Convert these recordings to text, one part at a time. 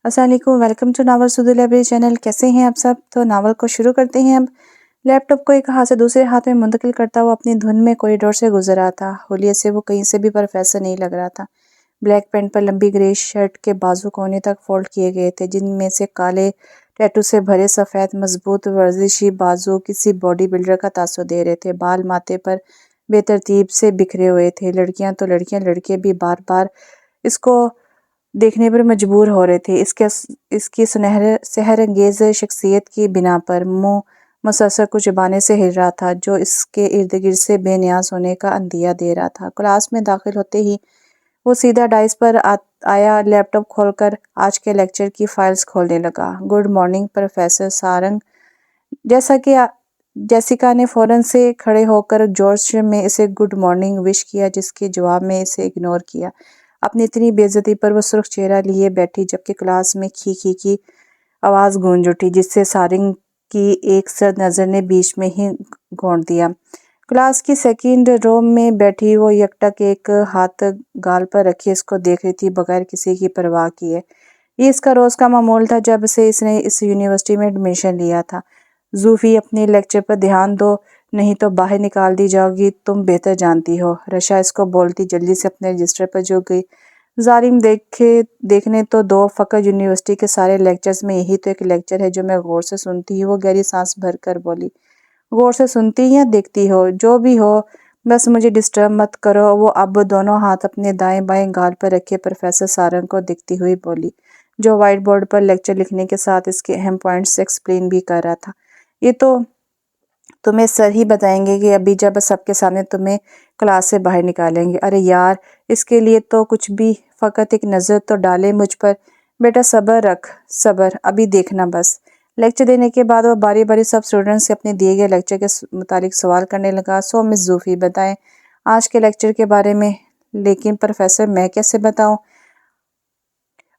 अस्सलाम वालेकुम, welcome to novel सुधू लाइब्रेरी चैनल। कैसे हैं आप सब? तो नावल को शुरू करते हैं अब। लैपटॉप को एक हाथ से दूसरे हाथ में मुंतकिल करता हुआ अपनी धुन में कॉरिडोर से गुजर रहा था। होलिये से वो कहीं से भी प्रोफेसर नहीं लग रहा था। ब्लैक पैंट पर लंबी ग्रे शर्ट के बाजू कोने तक फोल्ड किए गए थे, जिनमें से काले टैटू से भरे सफ़ेद मजबूत वर्जिशी बाजू किसी बॉडी बिल्डर का तासुर दे रहे थे। बाल माथे पर बेतरतीब से बिखरे हुए थे। लड़कियां तो लड़कियां, लड़के भी बार बार इसको देखने पर मजबूर हो रहे थे। इसकी सुनहरे सेहरंगेज शख्सियत की बिना पर मुंह मुसलसल कुछ चबाने से हिल रहा था, जो इसके इर्द गिर्द से बेनियाज होने का अंदिया दे रहा था। क्लास में दाखिल होते ही वो सीधा डाइस पर आया, लैपटॉप खोलकर आज के लेक्चर की फाइल्स खोलने लगा। Good morning professor Sarang. जैसा कि जेसिका ने फौरन से खड़े होकर जोश में इसे गुड मॉर्निंग विश किया, जिसके जवाब में इसे इग्नोर किया। अपनी इतनी बेइज्जती पर वो सुर्ख चेहरा लिए बैठी, जबकि क्लास में खी खी की आवाज़ गूंज उठी, जिससे सारंग की एक सर्द नज़र ने बीच में ही घोंट दिया। क्लास की सेकंड रो में बैठी वो यकटक एक हाथ गाल पर रखे इसको देख रही थी, बगैर किसी की परवाह किए। ये इसका रोज़ का मामूल था जब से इसने इस यूनिवर्सिटी में एडमिशन लिया था। ज़ूफ़ी, अपने लेक्चर पर ध्यान दो, नहीं तो बाहर निकाल दी जाओगी, तुम बेहतर जानती हो, रशा इसको बोलती जल्दी से अपने रजिस्टर पर झुक गई। जालिम देखने तो दो, फ़कत यूनिवर्सिटी के सारे लेक्चर्स में यही तो एक लेक्चर है जो मैं गौर से सुनती ही। वो गहरी सांस भर कर बोली। गौर से सुनती या देखती हो, जो भी हो, बस मुझे डिस्टर्ब मत करो। वो अब दोनों हाथ अपने दाएं बाएं गाल पर रखे प्रोफेसर सारंग को देखती हुई बोली, जो व्हाइट बोर्ड पर लेक्चर लिखने के साथ इसके अहम पॉइंट्स एक्सप्लेन भी कर रहा था। ये तो तुम्हें सर ही बताएंगे कि अभी जब सबके सामने तुम्हें क्लास से बाहर निकालेंगे। अरे यार, इसके लिए तो कुछ भी, फ़कत एक नज़र तो डाले मुझ पर। बेटा सब्र रख, सब्र, अभी देखना बस। लेक्चर देने के बाद वो बारी बारी सब स्टूडेंट्स से अपने दिए गए लेक्चर के मुतालिक सवाल करने लगा। सो मिस ज़ूफ़ी, बताएं आज के लेक्चर के बारे में। लेकिन प्रोफेसर, मैं कैसे बताऊं?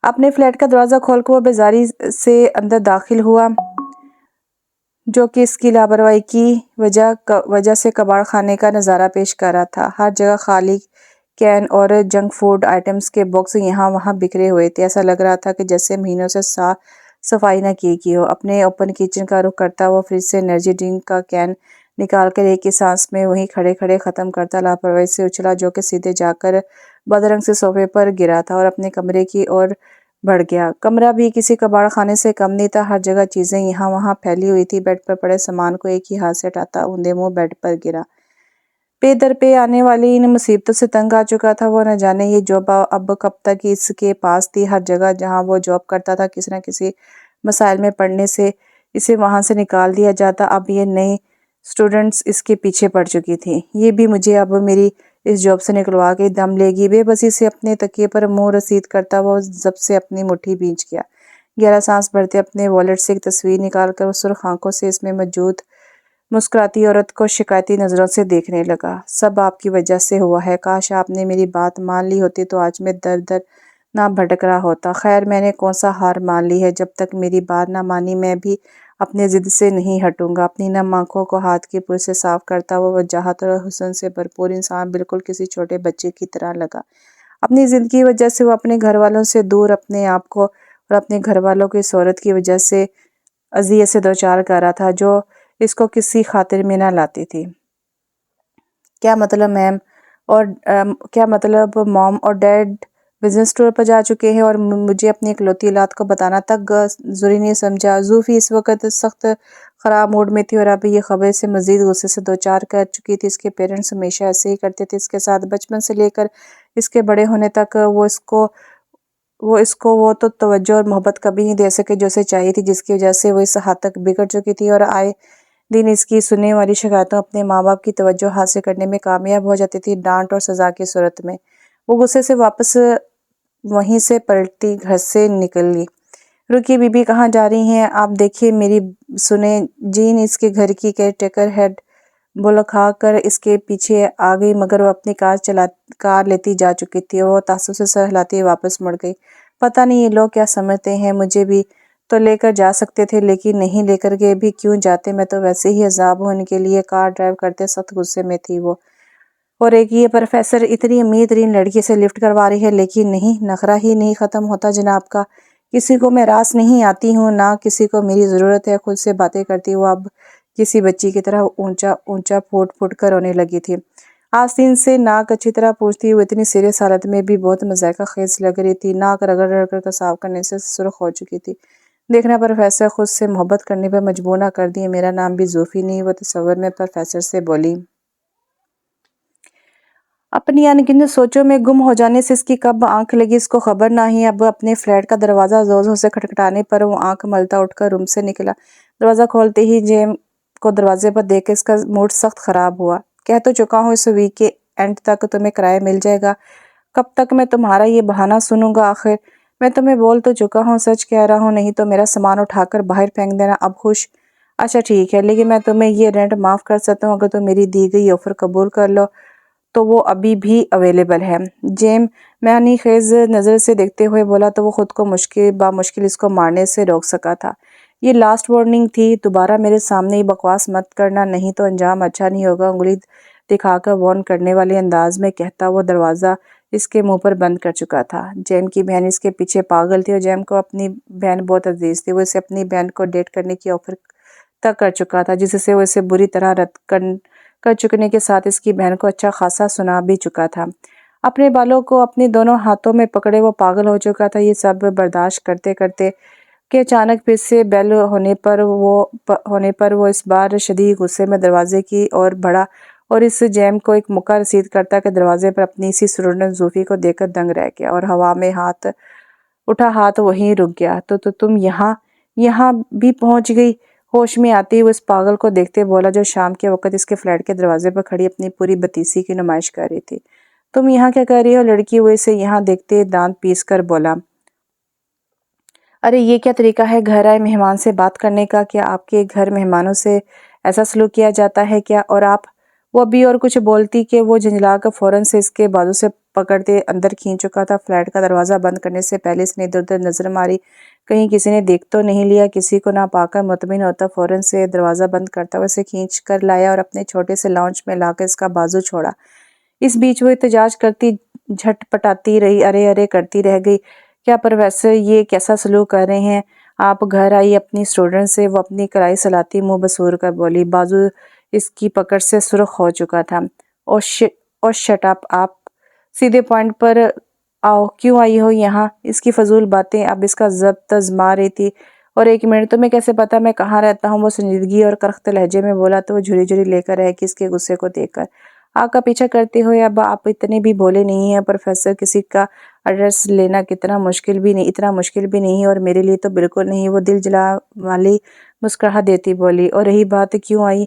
अपने फ्लैट का दरवाज़ा खोलकर वो बेजारी से अंदर दाखिल हुआ, जो कि इसकी लापरवाही की वजह से कबाड़ खाने का नज़ारा पेश कर रहा था। हर जगह खाली कैन और जंक फूड आइटम्स के बॉक्स यहाँ वहाँ बिखरे हुए थे। ऐसा लग रहा था कि जैसे महीनों से सफाई न की हो। अपने ओपन किचन का रुख करता हुआ फ्रिज से एनर्जी ड्रिंक का कैन निकाल कर एक ही सांस में वहीं खड़े खड़े ख़त्म करता लापरवाही से उछला, जो कि सीधे जाकर बदरंग से सोफे पर गिरा था और अपने कमरे की ओर बढ़ गया। कमरा भी किसी कबाड़ खाने से कम नहीं था। हर जगह चीज़ें यहाँ वहाँ फैली हुई थी। बेड पर पड़े सामान को एक ही हाथ से हटाता ऊंधे मुंह बेड पर गिरा। पे दर पे आने वाली इन मुसीबतों से तंग आ चुका था। वो न जाने ये जॉब अब कब तक इसके पास थी। हर जगह जहाँ वो जॉब करता था, किसी न किसी मसाइल में पड़ने से इसे वहाँ से निकाल दिया जाता। अब ये नई स्टूडेंट्स इसके पीछे पड़ चुकी थी। ये भी मुझे अब मेरी इस जॉब से निकलवा के दम लेगी। बेबसी से अपने तकिए पर मुंह रसीद करता वो जब से अपनी मुट्ठी भींच गया। गहरा सांस भरते अपने वॉलेट से एक तस्वीर निकालकर वो सुर्ख आंखों से इसमें मौजूद मुस्कुराती औरत को शिकायती नज़रों से देखने लगा। सब आपकी वजह से हुआ है। काश आपने मेरी बात मान ली होती तो आज मैं दर दर ना भटक रहा होता। खैर, मैंने कौन सा हार मान ली है। जब तक मेरी बात ना मानी, मैं भी अपने ज़िद से नहीं हटूंगा। अपनी नम आंखों को हाथ की पुर से साफ करता हुआ वजाहत और हुस्न से भरपूर इंसान बिल्कुल किसी छोटे बच्चे की तरह लगा। अपनी ज़िद की वजह से वो अपने घर वालों से दूर, अपने आप को और अपने घर वालों की इस औरत की वजह से अजियत से दो चार कर रहा था, जो इसको किसी खातिर में ना लाती थी। क्या मतलब मैम? और क्या मतलब मॉम और डैड बिजनेस टूर पर जा चुके हैं और मुझे अपनी इकलौती औलाद को बताना तक ज़रूरी नहीं समझा। ज़ूफ़ी इस वक्त सख्त ख़राब मूड में थी और अब ये खबर से मज़ीद गुस्से से दो चार कर चुकी थी। इसके पेरेंट्स हमेशा ऐसे ही करते थे इसके साथ, बचपन से लेकर इसके बड़े होने तक। वो तो तवज्जो और मोहब्बत कभी नहीं दे सके जो उसे चाहिए थी, जिसकी वजह से वो इस हद तक बिगड़ चुकी थी और आए दिन इसकी सुनने वाली शिकायतों अपने माँ बाप की तवज्जो हासिल करने में कामयाब हो जाती थी, डांट और सज़ा की सूरत में। वो गुस्से से वापस वहीं से पलटती घर से निकली। रुकिए बीबी, कहाँ जा रही हैं आप? देखिए मेरी सुने। जीन इसके घर की केयर टेकर हेड बुलखा कर इसके पीछे आ गई, मगर वो अपनी कार लेती जा चुकी थी। वो तासुब से सर हिलाती हुई वापस मुड़ गई। पता नहीं ये लोग क्या समझते हैं, मुझे भी तो लेकर जा सकते थे, लेकिन नहीं लेकर के भी क्यों जाते? मैं तो वैसे ही अजाब हूँ इनके लिए। कार ड्राइव करते सख्त गुस्से में थी वो। और एक ये प्रोफेसर इतनी अमीर तरीन लड़की से लिफ्ट करवा रही है, लेकिन नहीं, नखरा ही नहीं ख़त्म होता जनाब का। کسی کو میں راس نہیں آتی ہوں، نہ کسی کو میری ضرورت ہے، خود سے باتیں کرتی وہ اب کسی بچی کی طرح اونچا اونچا پھوٹ پھوٹ کر رونے لگی تھی۔ آستین سے ناک اچھی طرح پوچھتی، وہ اتنی سیریس حالت میں بھی بہت مذائقہ خیز لگ رہی تھی، ناک رگڑ رگڑ کر صاف کرنے سے سرخ ہو چکی تھی۔ دیکھنا پروفیسر خود سے محبت کرنے پر مجبور نہ کر دیے، میرا نام بھی زوفی نہیں، وہ تصور میں پروفیسر سے بولی۔ اپنی انگنت سوچوں میں گم ہو جانے سے اس کی کب آنکھ لگی اس کو خبر نہ ہی۔ اب اپنے فلیٹ کا دروازہ زور زور سے کھٹکھٹانے پر وہ آنکھ ملتا اٹھ کر روم سے نکلا۔ دروازہ کھولتے ہی جیم کو دروازے پر دیکھ کے اس کا موڈ سخت خراب ہوا۔ کہہ تو چکا ہوں اس ویک کے اینڈ تک تمہیں کرایہ مل جائے گا، کب تک میں تمہارا یہ بہانہ سنوں گا آخر؟ میں تمہیں بول تو چکا ہوں، سچ کہہ رہا ہوں، نہیں تو میرا سامان اٹھا کر باہر پھینک دینا۔ اب خوش؟ اچھا ٹھیک ہے، لیکن میں تمہیں یہ رینٹ معاف کر سکتا ہوں اگر تم میری دی گئی آفر قبول کر لو تو وہ ابھی بھی اویلیبل ہے۔ جیم معنی خیز نظر سے دیکھتے ہوئے بولا تو وہ خود کو بامشکل اس کو مارنے سے روک سکا تھا۔ یہ لاسٹ وارننگ تھی، دوبارہ میرے سامنے یہ بکواس مت کرنا، نہیں تو انجام اچھا نہیں ہوگا، انگلی دکھا کر وارن کرنے والے انداز میں کہتا وہ دروازہ اس کے منہ پر بند کر چکا تھا۔ جیم کی بہن اس کے پیچھے پاگل تھی اور جیم کو اپنی بہن بہت عزیز تھی۔ وہ اسے اپنی بہن کو ڈیٹ کرنے کی آفر تک کر چکا تھا، جس سے وہ اسے بری طرح رد کر چکنے کے ساتھ اس کی بہن کو اچھا خاصا سنا بھی چکا تھا۔ اپنے بالوں کو اپنے دونوں ہاتھوں میں پکڑے وہ پاگل ہو چکا تھا، یہ سب برداشت کرتے کرتے کہ اچانک پھر سے بیل ہونے پر وہ اس بار شدید غصے میں دروازے کی اور بڑھا اور اس جیم کو ایک موقع رسید کرتا کہ دروازے پر اپنی اسی اسٹوڈنٹ زوفی کو دیکھ کر دنگ رہ گیا اور ہوا میں ہاتھ وہیں رک گیا۔ تو تم یہاں بھی پہنچ گئی؟ ہوش میں آتی وہ اس پاگل کو دیکھتے بولا جو شام کے وقت اس کے فلیٹ کے دروازے پر کھڑی اپنی پوری بتیسی کی نمائش کر رہی تھی۔ تم یہاں کیا کر رہی ہو لڑکی؟ وہ اسے یہاں دیکھتے دانت پیس کر بولا۔ ارے یہ کیا طریقہ ہے گھر آئے مہمان سے بات کرنے کا؟ کیا آپ کے گھر مہمانوں سے ایسا سلوک کیا جاتا ہے کیا؟ اور آپ؟ وہ ابھی اور کچھ بولتی کہ وہ جھنجھلا کر فوراً سے اس کے بازو سے پکڑتے اندر کھینچ چکا تھا۔ فلیٹ کا دروازہ بند کرنے سے پہلے اس نے ادھر ادھر نظر ماری، کہیں کسی نے دیکھ تو نہیں لیا۔ کسی کو نہ پا کر مطمئن ہوتا فوراً سے دروازہ بند کرتا ہوا اسے کھینچ کر لایا اور اپنے چھوٹے سے لاؤنج میں لا کر اس کا بازو چھوڑا۔ اس بیچ وہ احتجاج کرتی جھٹ پٹاتی رہی، ارے ارے کرتی رہ گئی۔ کیا پروفیسر یہ کیسا سلوک کر رہے ہیں آپ؟ گھر آئی اپنی اسٹوڈنٹ سے وہ اپنی کڑائی سلاتی منہ بسور کر بولی۔ بازو اس کی پکڑ سے سرخ ہو چکا تھا۔ او شٹ اپ، آپ سیدھے پوائنٹ پر آؤ، کیوں آئی ہو یہاں؟ اس کی فضول باتیں اب اس کا ضبط آزما رہی تھی۔ اور ایک منٹ، تمہیں کیسے پتا میں کہاں رہتا ہوں؟ وہ سنجیدگی اور کرخت لہجے میں بولا تو وہ جھری جھری لے کر رہ گئی اس کے غصے کو دیکھ کر۔ آگ کا پیچھا کرتے ہوئے اب آپ اتنے بھی بھولے نہیں ہیں پروفیسر، کسی کا ایڈریس لینا اتنا مشکل بھی نہیں اور میرے لیے تو بالکل نہیں۔ وہ دل جلا والی مسکراہٹ دیتی بولی۔ اور رہی بات کیوں آئی،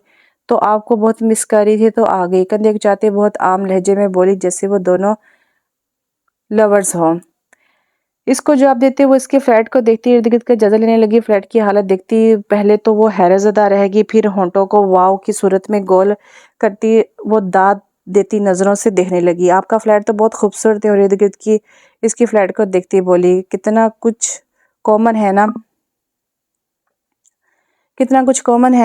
تو آپ کو بہت مس کر رہی تھی تو آ گئی، کندھے اچاتے بہت عام لہجے میں بولی جیسے وہ دونوں لورز ہوں۔ اس کو جواب دیتے وہ اس کے فلیٹ کو دیکھتی ارد گرد کا جائزہ لینے لگی۔ فلیٹ کی حالت دیکھتی پہلے تو وہ حیرت زدہ رہ گئی، پھر ہونٹوں کو واو کی صورت میں گول کرتی وہ داد دیتی نظروں سے دیکھنے لگی۔ آپ کا فلیٹ تو بہت خوبصورت ہے، اور ارد گرد کی اس کی فلیٹ کو دیکھتی بولی کتنا کچھ کامن ہے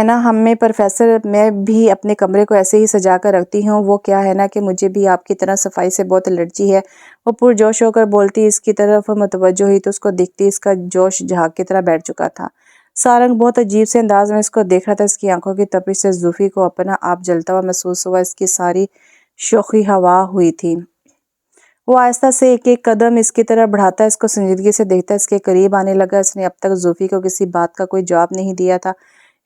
نا ہم میں پروفیسر، میں بھی اپنے کمرے کو ایسے ہی سجا کر رکھتی ہوں۔ وہ کیا ہے نا کہ مجھے بھی آپ کی طرح صفائی سے بہت الرجی ہے۔ وہ پرجوش ہو کر بولتی اس کی طرف متوجہ ہوئی تو اس کو دیکھتی اس کا جوش جھاگ کی طرح بیٹھ چکا تھا۔ سارنگ بہت عجیب سے انداز میں اس کو دیکھ رہا تھا، اس کی آنکھوں کی تپش سے زوفی کو اپنا آپ جلتا ہوا محسوس ہوا، اس کی ساری شوخی ہوا ہوئی تھی۔ وہ آہستہ سے ایک ایک قدم اس کی طرف بڑھاتا اس کو سنجیدگی سے دیکھتا اس کے قریب آنے لگا۔ اس نے اب تک زوفی کو کسی بات کا کوئی جواب نہیں دیا تھا،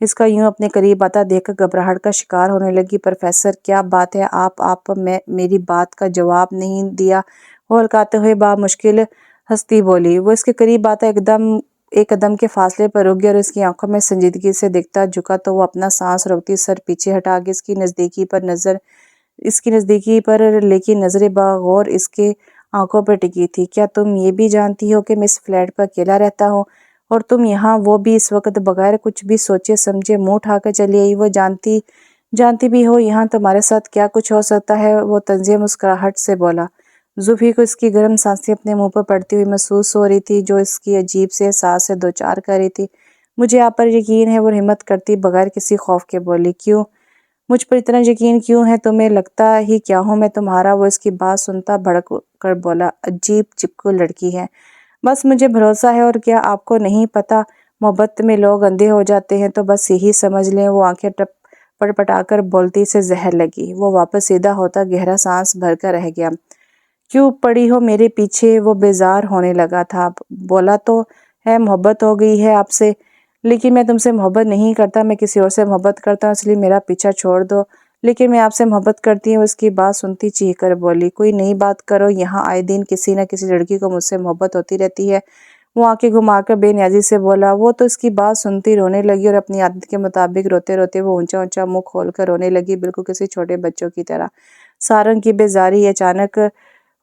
اس کا یوں اپنے قریب آتا دیکھ کر گھبراہٹ کا شکار ہونے لگی۔ پروفیسر کیا بات ہے، آپ میری بات کا جواب نہیں دیا؟ وہ ہلکاتے ہوئے بامشکل ہنستی بولی۔ وہ اس کے قریب آتا ایک قدم کے فاصلے پر رک گیا اور اس کی آنکھوں میں سنجیدگی سے دیکھتا جھکا تو وہ اپنا سانس روکتی سر پیچھے ہٹا کے اس کی نزدیکی پر لیکن نظر بغور اس کے آنکھوں پر ٹکی تھی۔ کیا تم یہ بھی جانتی ہو کہ میں اس فلیٹ پر اکیلا رہتا ہوں اور تم یہاں، وہ بھی اس وقت بغیر کچھ بھی سوچے سمجھے منہ اٹھا کر چلی آئی؟ وہ جانتی بھی ہو یہاں تمہارے ساتھ کیا کچھ ہو سکتا ہے؟ وہ طنزیہ مسکراہٹ سے بولا۔ زوفی کو اس کی گرم سانسیں اپنے منہ پر پڑتی ہوئی محسوس ہو رہی تھی جو اس کی عجیب سے احساس سے دوچار کر رہی تھی۔ مجھے آپ پر یقین ہے، وہ ہمت کرتی بغیر کسی خوف کے بولی۔ کیوں مجھ پر اتنا یقین کیوں ہے تمہیں؟ لگتا ہی کیا ہوں میں تمہارا؟ وہ اس کی بات سنتا بھڑک کر بولا۔ عجیب چپکو لڑکی ہے، बस मुझे भरोसा है, और क्या आपको नहीं पता मोहब्बत में लोग अंधे हो जाते हैं? तो बस यही समझ लें। वो आंखें पटपटाकर बोलती से जहर लगी। वो वापस सीधा होता गहरा सांस भरकर रह गया। क्यों पड़ी हो मेरे पीछे? वो बेजार होने लगा था। बोला तो है मोहब्बत हो गई है आपसे, लेकिन मैं तुमसे मोहब्बत नहीं करता, मैं किसी और से मोहब्बत करता हूँ, इसलिए मेरा पीछा छोड़ दो। लेकिन मैं आपसे मोहब्बत करती हूँ। उसकी बात सुनती चीख कर बोली, कोई नई बात करो, यहाँ आए दिन किसी न किसी लड़की को मुझसे मोहब्बत होती रहती है। वो आंखें घुमाकर बेनियाजी से बोला। वो तो इसकी बात सुनती रोने लगी, और अपनी आदत के मुताबिक रोते रोते वो ऊंचा ऊंचा मुंह खोलकर रोने लगी, बिल्कुल किसी छोटे बच्चों की तरह। सारंग की बेजारी अचानक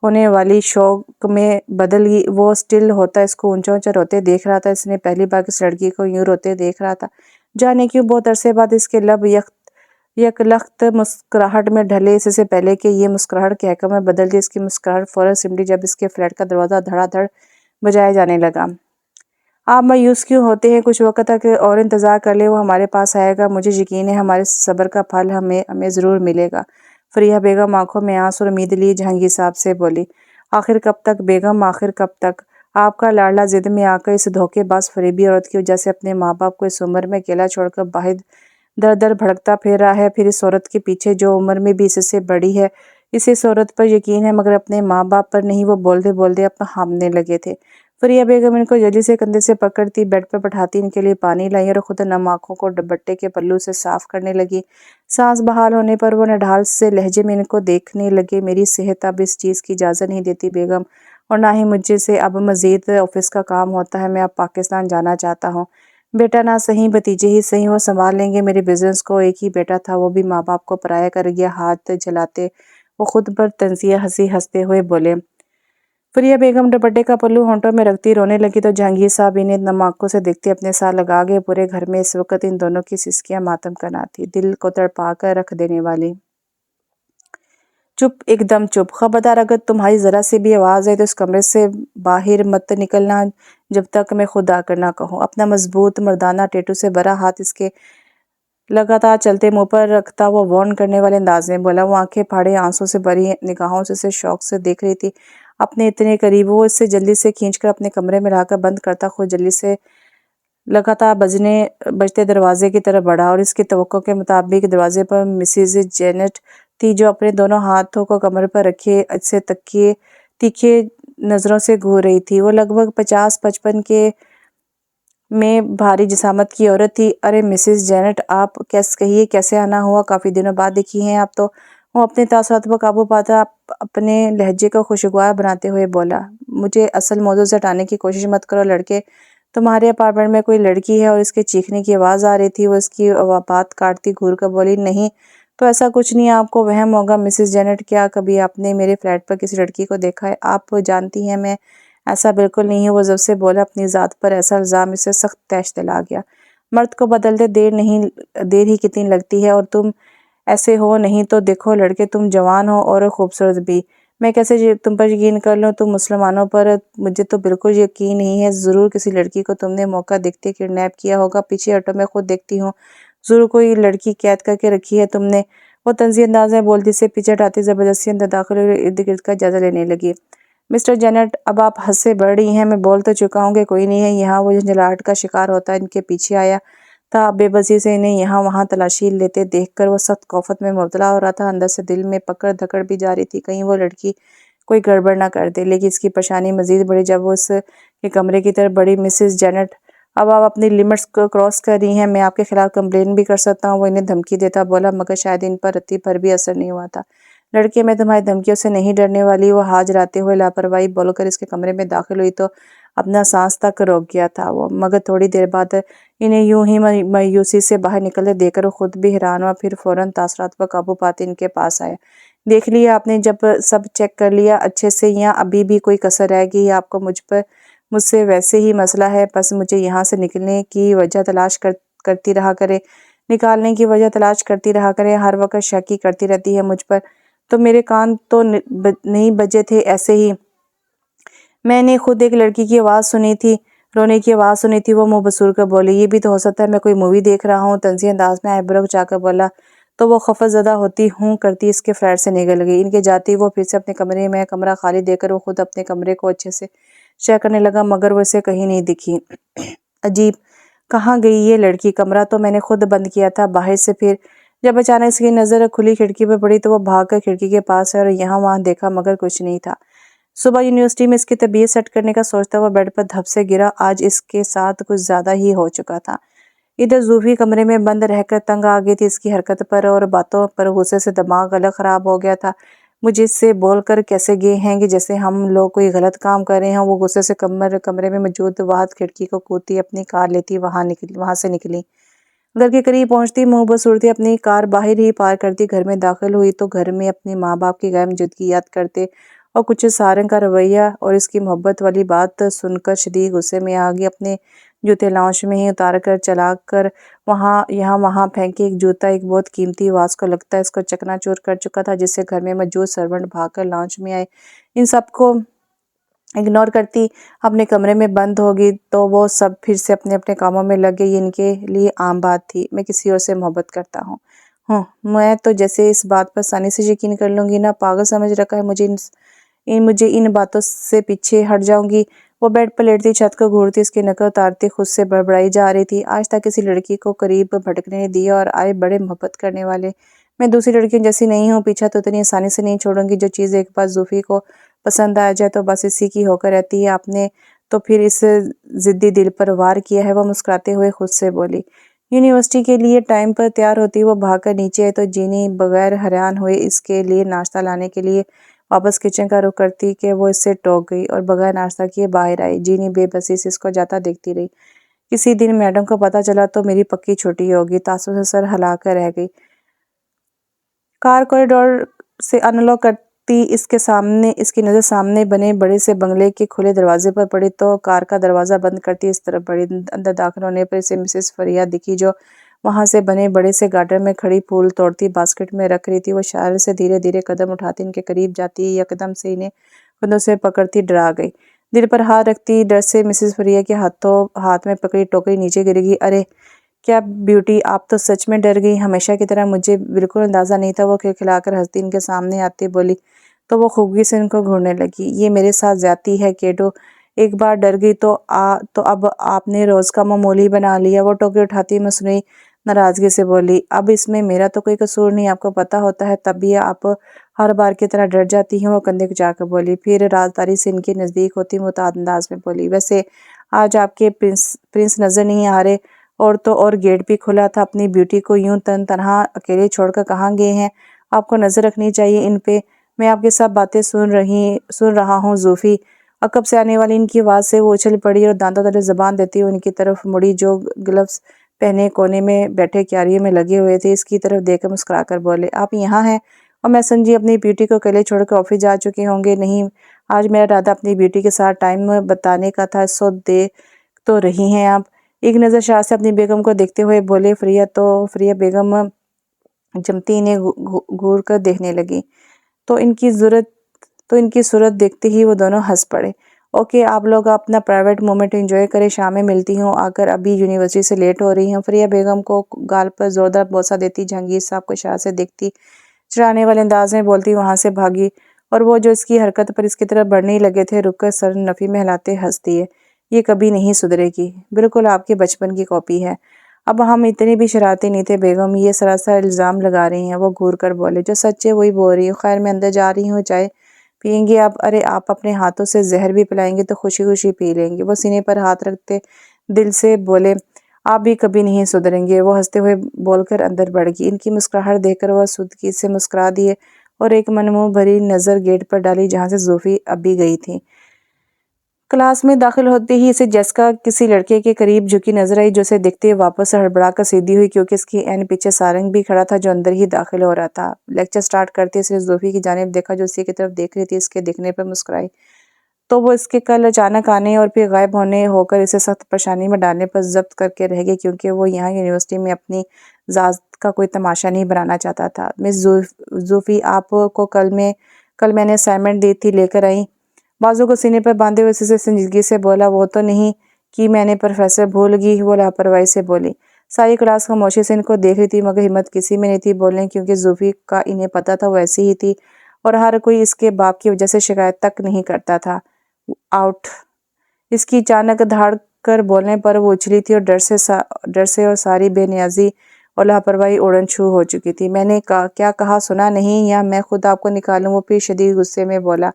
होने वाली शौक में बदल गई। वो स्टिल होता इसको ऊंचा ऊंचा रोते देख रहा था। इसने पहली बार किस लड़की को यूं रोते देख रहा था। जाने क्यों बहुत अरसे बाद इसके लब यकलख्त मुस्कुराहट में ढले, इससे पहले कि ये मुस्कुराहट कहकर में बदल गई। इसकी मुस्कुराहट फौरन सिमटी जब इसके फ्लैट का दरवाजा धड़ाधड़ बजाया जाने लगा। आप मायूस क्यों होते हैं? कुछ वक्त तक और इंतजार कर ले, वो हमारे पास आएगा। मुझे यकीन है हमारे सब्र का फल हमें हमें ज़रूर मिलेगा। फरिया बेगम आंखों में आंसू और उम्मीद लिए जहांगीर साहब से बोली, आखिर कब तक बेगम, आखिर कब तक? आपका लाडला जिद में आकर इस धोखेबाज फरेबी औरत की वजह से अपने माँ बाप को इस उम्र में अकेला छोड़कर बाहर दर दर भड़कता फिर रहा है। फिर इस औरत के पीछे जो उम्र में भी इससे बड़ी है, इसे इस औरत पर यकीन है, मगर अपने माँ बाप पर नहीं। वो बोलते बोलते अपना हामने लगे थे। फरिया बेगम इनको जल्दी से कंधे से पकड़ती, बेड पर बैठाती, इनके लिए पानी लाई और खुद नम आंखों को दुपट्टे के पल्लू से साफ करने लगी। सांस बहाल होने पर वो नढाल से लहजे में इनको देखने लगे। मेरी सेहत अब इस चीज़ की इजाज़त नहीं देती बेगम, और ना ही मुझे से अब मज़ीद ऑफिस का काम होता है। मैं अब पाकिस्तान जाना चाहता हूँ। बेटा ना सही, भतीजे ही सही, वो संभाल लेंगे मेरे बिजनेस को। एक ही बेटा था, वो भी माँ बाप को पराया कर गया। हाथ जलाते वो खुद पर तंजिया हंसी हंसते हुए बोले। फरिया बेगम दुपट्टे का पल्लू होंठों में रखती रोने लगी, तो जहांगीर साहब इन्हें नम आंखों से देखते अपने साथ लगा गए। पूरे घर में इस वक्त इन दोनों की सिसकियां मातम का ना थी, दिल को तड़पा कर रख देने वाली। चुप, एकदम चुप। खबरदार, अगर तुम्हारी जरा सी भी आवाज है तो इस कमरे से बाहर मत निकलना जब तक मैं खुद आकर ना कहूँ। अपना मजबूत मर्दाना टेटू से भरा हाथ इसके लगातार चलते मुंह पर रखता वो वार्न करने वाले अंदाज में बोला। वो आंखें फाड़े आंसू से भरी निगाहों से इसे शौक से देख रही थी। अपने इतने करीब वो इससे जल्दी से खींचकर अपने कमरे में लाकर बंद करता, खुद जल्दी से लगातार बजते दरवाजे की तरफ बढ़ा, और इसकी तवक्को के मुताबिक दरवाजे पर मिसेज जेनेट थी, जो अपने दोनों हाथों को कमर पर रखे इससे तकिए तीखे नजरों से घूर रही थी। वो लगभग 50-55 के में भारी जिसामत की औरत थी। अरे मिसेस जेनेट, आप कहिए कैसे आना हुआ? काफ़ी दिनों बाद दिखी हैं आप तो। वो अपने तासुरात पर काबू पाता अपने लहजे को खुशगवार बनाते हुए बोला। मुझे असल मौजू से हटाने की कोशिश मत करो लड़के। तुम्हारे अपार्टमेंट में कोई लड़की है और इसके चीखने की आवाज़ आ रही थी। वो इसकी बात काटती घूर कर बोली, नहीं तो ऐसा कुछ नहीं, आपको वहम होगा मिसेस जेनेट। क्या कभी आपने मेरे फ्लैट पर किसी लड़की को देखा है? आप जानती हैं मैं ऐसा बिल्कुल नहीं है। वो जब से बोला अपनी ज़ात पर ऐसा इल्ज़ाम इससे सख्त तैश दिला गया। मर्द को बदलते देर ही कितनी लगती है, और तुम ऐसे हो नहीं तो देखो लड़के, तुम जवान हो और खूबसूरत भी। मैं कैसे तुम पर यकीन कर लूँ? तुम मुसलमानों पर मुझे तो बिल्कुल यकीन नहीं है। ज़रूर किसी लड़की को तुमने मौका देखते किडनैप किया होगा। पीछे हटो, मैं खुद देखती हूँ। ज़रूर कोई लड़की कैद करके रखी है तुमने। वो तंज़ी अंदाज में बोलती से पीछे हटाती ज़बरदस्ती अंदर दाखिल हुई, इर्द गिर्द का जायजा लेने लगी। मिस्टर जेनेट, अब आप हद से बढ़ रही हैं। मैं बोल तो चुका हूँ कि कोई नहीं है यहाँ। वो झंझलाहट का शिकार होता इनके पीछे आया था। बेबसी से इन्हें यहाँ वहाँ तलाशी लेते देखकर वो सख्त खौफत में मुबतला हो रहा था। अंदर से दिल में पकड़ धकड़ भी जा रही थी, कहीं वो लड़की कोई गड़बड़ ना कर दे। लेकिन इसकी परेशानी मजीद बढ़ी जब वो उसके कमरे की तरफ बढ़ी। मिसेस जेनेट, अब आप अपनी लिमिट्स को क्रॉस कर रही हैं। मैं आपके खिलाफ कंप्लेन भी कर सकता हूँ। वो इन्हें धमकी देता बोला, मगर शायद इन पर रत्ती भर भी असर नहीं हुआ था। लड़के, मैं तुम्हारी धमकियों से नहीं डरने वाली। वो हाथ जलाते हुए लापरवाही बोलकर इसके कमरे में दाखिल हुई तो अपना सांस तक रोक गया था वो। मगर थोड़ी देर बाद इन्हें यूं ही मायूसी से बाहर निकलते देखकर खुद भी हैरान हुआ। फिर फौरन तासरात पर काबू पाते इनके पास आया। देख लिया आपने? जब सब चेक कर लिया अच्छे से, या अभी भी कोई कसर रह गई? आपको मुझसे वैसे ही मसला है? बस मुझे यहाँ से निकलने की वजह तलाश करती रहा करे, निकालने की वजह तलाश करती रहा करे। हर वक्त शक करती रहती है मुझ पर। तो मेरे कान तो नहीं बजे थे ऐसे ही? मैंने खुद एक लड़की की आवाज़ सुनी थी, रोने की आवाज़ सुनी थी। वो मुंह बसूर कर बोली, ये भी तो हो सकता है मैं कोई मूवी देख रहा हूँ। तंज़ी अंदाज में आईब्रो उठाकर बोला। तो वो खफज़दा होती हूँ करती इसके फ्लैट से निकल गई। इनके जाती वो फिर से अपने कमरे में कमरा खाली देकर वो खुद अपने कमरे को अच्छे से चेक करने लगा मगर वो इसे कहीं नहीं दिखी। अजीब, कहाँ गई ये लड़की? कमरा तो मैंने खुद बंद किया था बाहर से। फिर जब अचानक इसकी नज़र खुली खिड़की पर पड़ी तो वो भागकर खिड़की के पास है और यहाँ वहाँ देखा मगर कुछ नहीं था। सुबह यूनिवर्सिटी में इसकी तबीयत सेट करने का सोचता हुआ बेड पर धप से गिरा। आज इसके साथ कुछ ज़्यादा ही हो चुका था। इधर जूफी कमरे में बंद रहकर तंग आ गई थी इसकी हरकत पर और बातों पर। गुस्से से दिमाग अलग ख़राब हो गया था। मुझे इससे बोल कर कैसे गए हैं कि जैसे हम लोग कोई गलत काम कर रहे हैं। वो गुस्से से कमरे में मौजूद वाहद खिड़की को कूदती अपनी कार लेती वहाँ से निकली। घर के करीब पहुंचती मुंह बस उड़ती अपनी कार बाहर ही पार करती घर में दाखिल हुई तो घर में अपने माँ बाप की गैर मौजूदगी याद करते और कुछ सारंग का रवैया और इसकी मोहब्बत वाली बात सुनकर शदीद गुस्से में आ गई। अपने जूते लाउंज में ही उतार कर चला कर वहाँ फेंके। एक जूता एक बहुत कीमती वास को लगता है इसको चकनाचूर कर चुका था, जिससे घर में मौजूद सर्वेंट भागकर लाउंज में आए। इन सबको इग्नोर करती अपने कमरे में बंद होगी तो वो सब फिर से अपने अपने कामों में लग गई। इनके लिए आम बात थी। मैं किसी और से मोहब्बत करता हूँ। मैं तो जैसे इस बात पर आसानी से यकीन कर लूँगी ना। पागल समझ रखा है मुझे इन बातों से पीछे हट जाऊंगी। वो बेड पर लेटती छत को घूरती इसकी नकल उतारती खुद से बड़बड़ाई जा रही थी। आज तक किसी लड़की को करीब भटकने नहीं दिया और आए बड़े मोहब्बत करने वाले। मैं दूसरी लड़कियों जैसी नहीं हूँ। पीछा तो इतनी आसानी से नहीं छोड़ूंगी। जो चीज़ एक बार जूफी को पसंद आ जाए तो बस इसी की होकर रहती है। आपने तो फिर इस जिद्दी दिल पर वार किया है। वो मुस्कुराते हुए खुद से बोली। यूनिवर्सिटी के लिए टाइम पर तैयार होती वो भागकर नीचे आई तो जीनी बगैर हैरान हुए इसके लिए नाश्ता लाने के लिए वापस किचन का रुख करती कि वो इससे टोक गई और बगैर नाश्ता किए बाहर आई। जीनी बेबसी से इसको जाता देखती रही। किसी दिन मैडम को पता चला तो मेरी पक्की छुट्टी होगी। तासुब से सर हिलाकर रह गई। कार कॉरिडोर से अनलॉक करती इसकी नज़र सामने बने बड़े से बंगले के खुले दरवाजे पर पड़ी तो कार का दरवाज़ा बंद करती इस तरफ बढ़ी। अंदर दाखिल होने पर इसे मिसेस फरिया दिखी जो वहाँ से बने बड़े से गार्डन में खड़ी फूल तोड़ती बास्केट में रख रही थी। वो इशारे से धीरे धीरे कदम उठाती इनके करीब जाती यकदम से इन्हें कंधों से पकड़ती डरा गई। दिल पर हाथ रखती डर से मिसेस फरिया के हाथ में पकड़ी टोकरी नीचे गिरेगी। अरे क्या ब्यूटी, आप तो सच में डर गई। हमेशा की तरह मुझे बिल्कुल अंदाज़ा नहीं था। वो खिलखिलाकर हंसती इनके सामने आती बोली तो वो खूबी से इनको घूरने लगी। ये मेरे साथ ज्यादती है केटो। एक बार डर गई तो अब आपने रोज़ का मामूली बना लिया। वो टोकरी उठाती मसनूई नाराज़गी से बोली। अब इसमें मेरा तो कोई कसूर नहीं। आपको पता होता है तब भी आप हर बार की तरह डर जाती हैं। वो कंधे को जाकर बोली। फिर राजदारी से इनके नज़दीक होती मुताद अंदाज में बोली। वैसे आज आपके प्रिंस नज़र नहीं आ रहे और तो और गेट भी खुला था। अपनी ब्यूटी को यूं तनहा अकेले छोड़कर कहाँ गए हैं? आपको नज़र रखनी चाहिए इन पे। मैं आपकी सब बातें सुन रहा हूँ जूफी। अकब से आने वाली इनकी आवाज़ से वो उछल पड़ी और दांतों तले ज़बान देती हुई उनकी तरफ मुड़ी जो ग्लव्स पहने कोने में बैठे क्यारियों में लगे हुए थे। इसकी तरफ देखकर मुस्कुरा कर बोले, आप यहाँ हैं? और मैं समझी अपनी ब्यूटी को अकेले छोड़कर ऑफिस जा चुके होंगे। नहीं, आज मेरा इरादा अपनी ब्यूटी के साथ टाइम बताने का था। सो दे तो रही हैं आप? एक नज़र शाह से अपनी बेगम को देखते हुए बोले। फरिया बेगम जमती इन्हें घूर कर देखने लगी तो इनकी सूरत देखते ही वो दोनों हंस पड़े। ओके, आप लोग अपना प्राइवेट मोमेंट एंजॉय करें। शाम में मिलती हूँ आकर। अभी यूनिवर्सिटी से लेट हो रही हूँ। फरिया बेगम को गाल पर जोरदार बोसा देती जहांगीर साहब को शाह से देखती चिढ़ाने वाले अंदाज में बोलती वहां से भागी और वो जो इसकी हरकत पर इसकी तरफ बढ़ने ही लगे थे रुककर सर नफ़ी में हिलाते हंस दिए। ये कभी नहीं सुधरेगी। बिल्कुल आपके बचपन की कॉपी है। अब हम इतने भी शरारती नहीं थे बेगम। ये सरासर इल्ज़ाम लगा रही हैं। वो घूर कर बोले। जो सच है वही बोल रही हूँ। खैर मैं अंदर जा रही हूँ। चाय पियेंगे आप? अरे आप अपने हाथों से जहर भी पिलाएंगे तो खुशी खुशी पी लेंगे। वो सीने पर हाथ रखते दिल से बोले, आप भी कभी नहीं सुधरेंगे। वो हंसते हुए बोलकर अंदर बढ़ गई। इनकी मुस्कुराहट देखकर वह सुदगी से मुस्कुरा दिए और एक मनमोह भरी नज़र गेट पर डाली जहाँ से जूफी अभी गई थी। क्लास में दाखिल होते ही इसे जेसिका किसी लड़के के करीब झुकी नजर आई जो उसे देखते ही वापस हड़बड़ा कर सीधी हुई क्योंकि इसकी एन पीछे सारंग भी खड़ा था जो अंदर ही दाखिल हो रहा था। लेक्चर स्टार्ट करते इसने जूफी की जानिब देखा जो उसी की तरफ देख रही थी। इसके दिखने पर मुस्कुराई तो वो इसके कल अचानक आने और फिर गायब होने होकर इसे सख्त परेशानी में डालने पर जब्त करके रह गई क्योंकि वो यहाँ यूनिवर्सिटी में अपनी ज़ात का कोई तमाशा नहीं बनाना चाहता था। मिस जूफी, आपको कल मैंने असाइनमेंट दी थी, लेकर आई? बाजू को सीने पर बांधे हुए से संजीदगी से बोला। वो तो नहीं कि मैंने प्रोफेसर भूल गई। वो लापरवाही से बोली। सारी क्लास खामोशी से इनको देख रही थी मगर हिम्मत किसी में नहीं थी बोलने क्योंकि जूफी का इन्हें पता था वो ऐसी ही थी और हर कोई इसके बाप की वजह से शिकायत तक नहीं करता था। आउट اس کی اچانک دھاڑ کر بولنے پر وہ اچھلی تھی اور ڈر سے اور ساری بے نیازی اور لاپرواہی اڑن چھو ہو چکی تھی۔ میں نے کیا کہا سنا نہیں، یا میں خود آپ کو نکالوں؟ وہ پھر شدید غصے میں بولا۔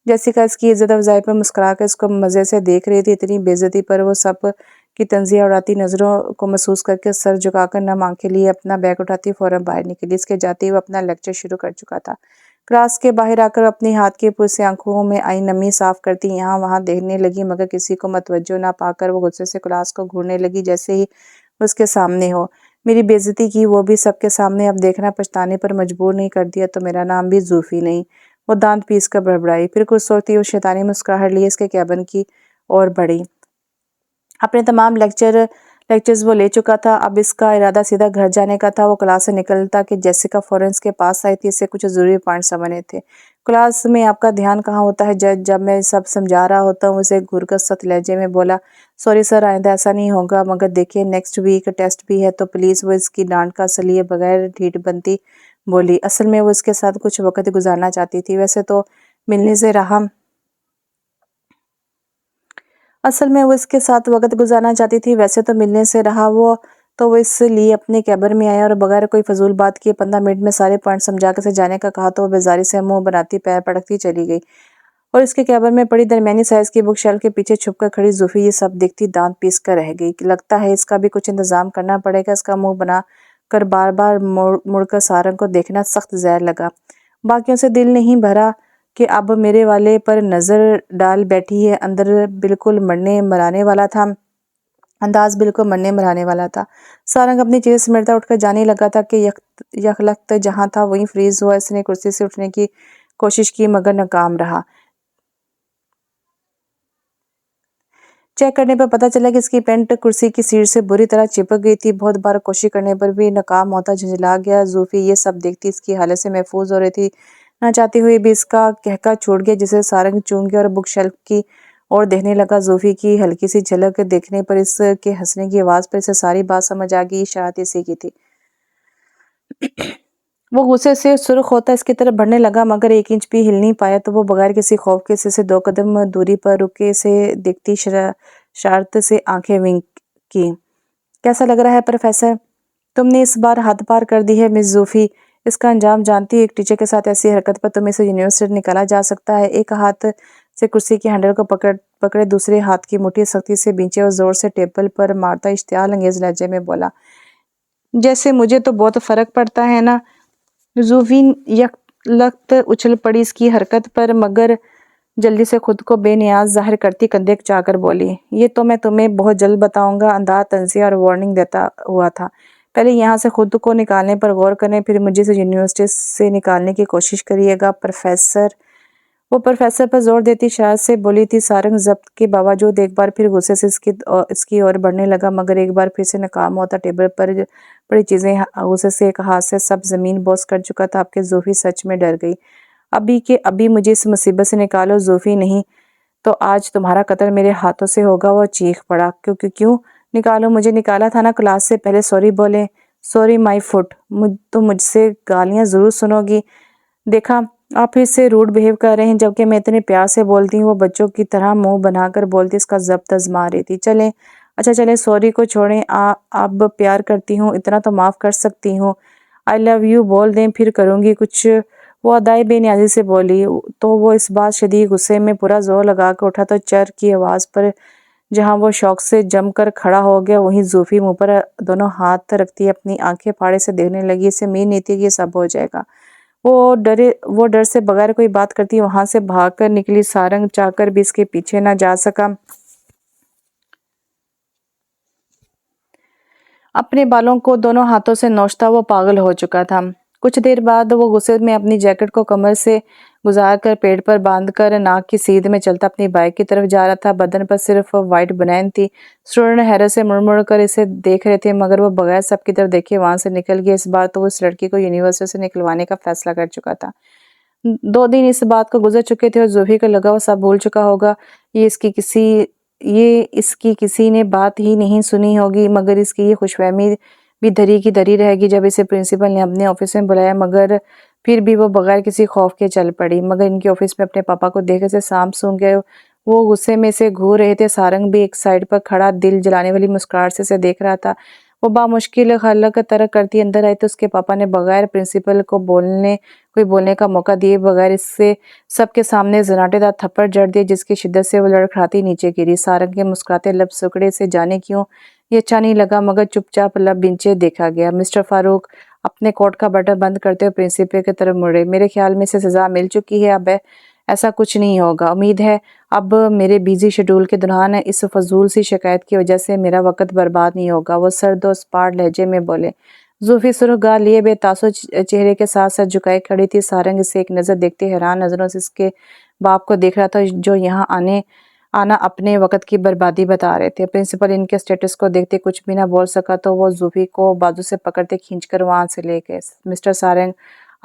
جیسیکا اس کی عزت افزائی پر مسکرا کر اس کو مزے سے دیکھ رہی تھی۔ اتنی بے عزتی پر وہ سب کی تنزیہ اڑاتی نظروں کو محسوس کر کے سر جھکا کر نم آنکھیں لیے اپنا بیگ اٹھاتی فوراً باہر نکلی۔ اس کے جاتے ہی وہ اپنا لیکچر شروع کر چکا تھا۔ کلاس کے باہر آ کر اپنی ہاتھ کی پس سے آنکھوں میں آئی نمی صاف کرتی یہاں وہاں دیکھنے لگی، مگر کسی کو متوجہ نہ پا کر وہ غصے سے کلاس کو گھورنے لگی جیسے ہی اس کے سامنے ہو۔ میری بے عزتی کی، وہ بھی سب کے سامنے، اب دیکھنا پچھتانے پر مجبور نہیں کر دیا تو میرا نام بھی زوفی نہیں۔ وہ دانت پیس کر بڑبڑائی، پھر کچھ سوچتی وہ شیطانی مسکراہٹ لیے اس کے کیبن کی اور بڑھی۔ اپنے تمام لیکچرز وہ لے چکا تھا، اب اس کا ارادہ سیدھا گھر جانے کا تھا۔ وہ کلاس سے نکلتا کہ جیسیکا فوراً اس کے پاس آئی تھی، اسے کچھ ضروری پوائنٹ سمجھنے تھے۔ کلاس میں آپ کا دھیان کہاں ہوتا ہے جج؟ جب میں سب سمجھا رہا ہوتا ہوں، اسے گھور کر سخت لہجے میں بولا۔ سوری سر، آئندہ ایسا نہیں ہوگا، مگر دیکھیے نیکسٹ ویک ٹیسٹ بھی ہے تو پلیز۔ وہ اس کی ڈانٹ کا اثر لیے بغیر ڈھیٹ بنتی بولی۔ اصل میں وہ اس کے ساتھ کچھ وقت گزارنا چاہتی تھی، ویسے تو ملنے سے رہا وہ اس لیے اپنے کیبن میں آیا اور بغیر کوئی فضول بات کیے 15 منٹ میں سارے پوائنٹ سمجھا کر اسے جانے کا کہا تو وہ بیزاری سے منہ بناتی پیر پٹکتی چلی گئی، اور اس کے کیبن میں پڑی درمیانی سائز کی بک شیلف کے پیچھے چھپ کر کھڑی زوفی یہ سب دیکھتی دانت پیس کر رہ گئی۔ لگتا ہے اس کا بھی کچھ انتظام کرنا پڑے گا۔ اس کا منہ بنا کر بار بار مڑ کر سارنگ کو دیکھنا سخت زہر لگا۔ باقیوں سے دل نہیں بھرا کہ اب میرے والے پر نظر ڈال بیٹھی ہے۔ انداز بالکل مرنے مرانے والا تھا۔ سارنگ اپنی چیزیں سمیٹتا اٹھ کر جانے لگا تھا کہ یکلخت جہاں تھا وہیں فریز ہوا۔ اس نے کرسی سے اٹھنے کی کوشش کی مگر ناکام رہا۔ چیک کرنے پر پتہ چلا کہ اس کی پینٹ کرسی کی سیٹ سے بری طرح چپک گئی تھی۔ بہت بار کوشش کرنے پر بھی ناکام ہوتا جھنجھلا گیا۔ زوفی یہ سب دیکھتی اس کی حالت سے محظوظ ہو رہی تھی، نہ چاہتے ہوئے بھی اس کا قہقہ چھوٹ گیا جسے سارنگ چونک گیا اور بک شیلف کی اور دیکھنے لگا۔ زوفی کی ہلکی سی جھلک دیکھنے پر اس کے ہنسنے کی آواز پر اسے ساری بات سمجھ آ گئی۔ شاید اسی کی تھی۔ وہ غصے سے سرخ ہوتا اس کی طرف بڑھنے لگا مگر 1 انچ بھی ہل نہیں پایا تو وہ بغیر کسی خوف کے اسے 2 قدم دوری پر رک کے اسے دیکھتی شرارت سے آنکھیں ونک کی۔ کیسا لگ رہا ہے پروفیسر؟ تم نے اس بار حد پار کر دی ہے مس زوفی۔ اس کا انجام جانتی ہو؟ ایک ٹیچر کے ساتھ ایسی حرکت پر تمہیں اسے یونیورسٹی سے نکالا جا سکتا ہے۔ ایک ہاتھ سے کرسی کے ہینڈل کو پکڑے دوسرے ہاتھ کی مٹھی سختی سے بھینچے اور زور سے ٹیبل پر مارتا اشتعال انگیز لہجے میں بولا۔ جیسے مجھے تو بہت فرق پڑتا ہے نا۔ زوفی یکلخت اچھل پڑی اس کی حرکت پر مگر جلدی سے خود کو بے نیاز ظاہر کرتی کندھے کچا کر بولی۔ یہ تو میں تمہیں بہت جلد بتاؤں گا۔ اندھا تنزیہ اور وارننگ دیتا ہوا تھا۔ پہلے یہاں سے خود کو نکالنے پر غور کریں، پھر مجھے سے یونیورسٹی سے نکالنے کی کوشش کریے گا پروفیسر۔ وہ پروفیسر پر زور دیتی شرارت سے بولی تھی۔ سارنگ ضبط کے باوجود ایک بار پھر غصے سے اس کی اور بڑھنے لگا مگر ایک بار پھر سے ناکام ہوتا۔ ٹیبل پر پڑی چیزیں غصے سے ایک ہاتھ سے سب زمین بوس کر چکا تھا۔ اب کہ زوفی سچ میں ڈر گئی۔ ابھی کہ ابھی مجھے اس مصیبت سے نکالو زوفی، نہیں تو آج تمہارا قتل میرے ہاتھوں سے ہوگا۔ وہ چیخ پڑا۔ کیوں نکالو؟ مجھے نکالا تھا نا کلاس سے پہلے۔ سوری بولیں۔ سوری مائی فٹ۔ تم مجھ سے گالیاں ضرور سنو گی۔ دیکھا آپ پھر سے روڈ بیہیو کر رہے ہیں جبکہ میں اتنے پیار سے بولتی ہوں۔ وہ بچوں کی طرح منہ بنا کر بولتی اس کا ضبط آزما رہی تھی۔ اچھا چلیں سوری کو چھوڑیں، اب پیار کرتی ہوں اتنا تو معاف کر سکتی ہوں۔ آئی لو یو بول دیں پھر کروں گی کچھ۔ وہ ادائی بے نیازی سے بولی تو وہ اس بات شدید غصے میں پورا زور لگا کر اٹھا تو چر کی آواز پر جہاں وہ شوق سے جم کر کھڑا ہو گیا وہیں زوفی منہ پر دونوں ہاتھ رکھتی اپنی آنکھیں پھاڑے سے دیکھنے لگی۔ اسے امید نہیں تھی کہ یہ سب ہو جائے گا۔ وہ ڈر سے بغیر کوئی بات کرتی وہاں سے بھاگ کر نکلی۔ سارنگ چاہ کر بھی اس کے پیچھے نہ جا سکا۔ اپنے بالوں کو دونوں ہاتھوں سے نوچتا وہ پاگل ہو چکا تھا۔ کچھ دیر بعد وہ غصے میں اپنی جیکٹ کو کمر سے گزار کر پیٹ پر باندھ کر ناک کی سیدھ میں چلتا اپنی بائک کی طرف جا رہا تھا۔ بدن پر صرف وائٹ بنین تھی۔ اسٹوڈنٹ حیرت سے مڑ کر اسے دیکھ رہے تھے مگر وہ بغیر سب کی طرف دیکھے وہاں سے نکل گیا۔ اس بار تو وہ اس لڑکی کو یونیورسٹی سے نکلوانے کا فیصلہ کر چکا تھا۔ 2 دن اس بات کو گزر چکے تھے اور زوفی کو لگا وہ سب بھول چکا ہوگا۔ یہ اس کی کسی نے بات ہی نہیں سنی ہوگی مگر اس کی یہ خوش فہمی بھی دھری کی دھری رہ گی۔ جب اسے پرنسپل نے اپنے آفس میں بلایا مگر پھر بھی وہ بغیر کسی خوف کے چل پڑی، مگر ان کے آفس میں اپنے پاپا کو دیکھ اسے سانپ سونکھ گئے۔ वो गुस्से में से घूर रहे थे। सारंग भी एक साइड पर खड़ा दिल जलाने वाली मुस्कुराहट से देख रहा था। वो बामुश्किल हल्क तरक करती अंदर आई तो उसके पापा ने बगैर प्रिंसिपल को बोलने का मौका दिए बगैर इससे सबके सामने जनाटेदार थप्पड़ जड़ दिए, जिसकी शिद्दत से वो लड़खड़ाती नीचे गिरी। सारंग के मुस्कुराते लब सुकड़े से जाने क्यों ये अच्छा नहीं लगा, मगर चुपचाप लब बिंचे देखा गया। मिस्टर फारूक अपने कोट का बटन बंद करते हुए प्रिंसिपल की तरफ मुड़े। मेरे ख्याल में इसे सजा मिल चुकी है, अब ऐसा कुछ नहीं होगा। उम्मीद है अब मेरे बिजी शेड्यूल के दौरान इस फजूल सी शिकायत की वजह से मेरा वक्त बर्बाद नहीं होगा। वो सर्द और स्पाट लहजे में बोले। जूफी सुर्खगा लिए बेतासो चेहरे के साथ सर झुकाए खड़ी थी। सारंग इसे एक नज़र देखते हैरान नजरों से इसके बाप को देख रहा था, जो यहाँ आना अपने वक्त की बर्बादी बता रहे थे। प्रिंसिपल इनके स्टेटस को देखते कुछ भी ना बोल सका तो वो जूफी को बाजू से पकड़ते खींचकर वहां से ले गए। मिस्टर सारंग,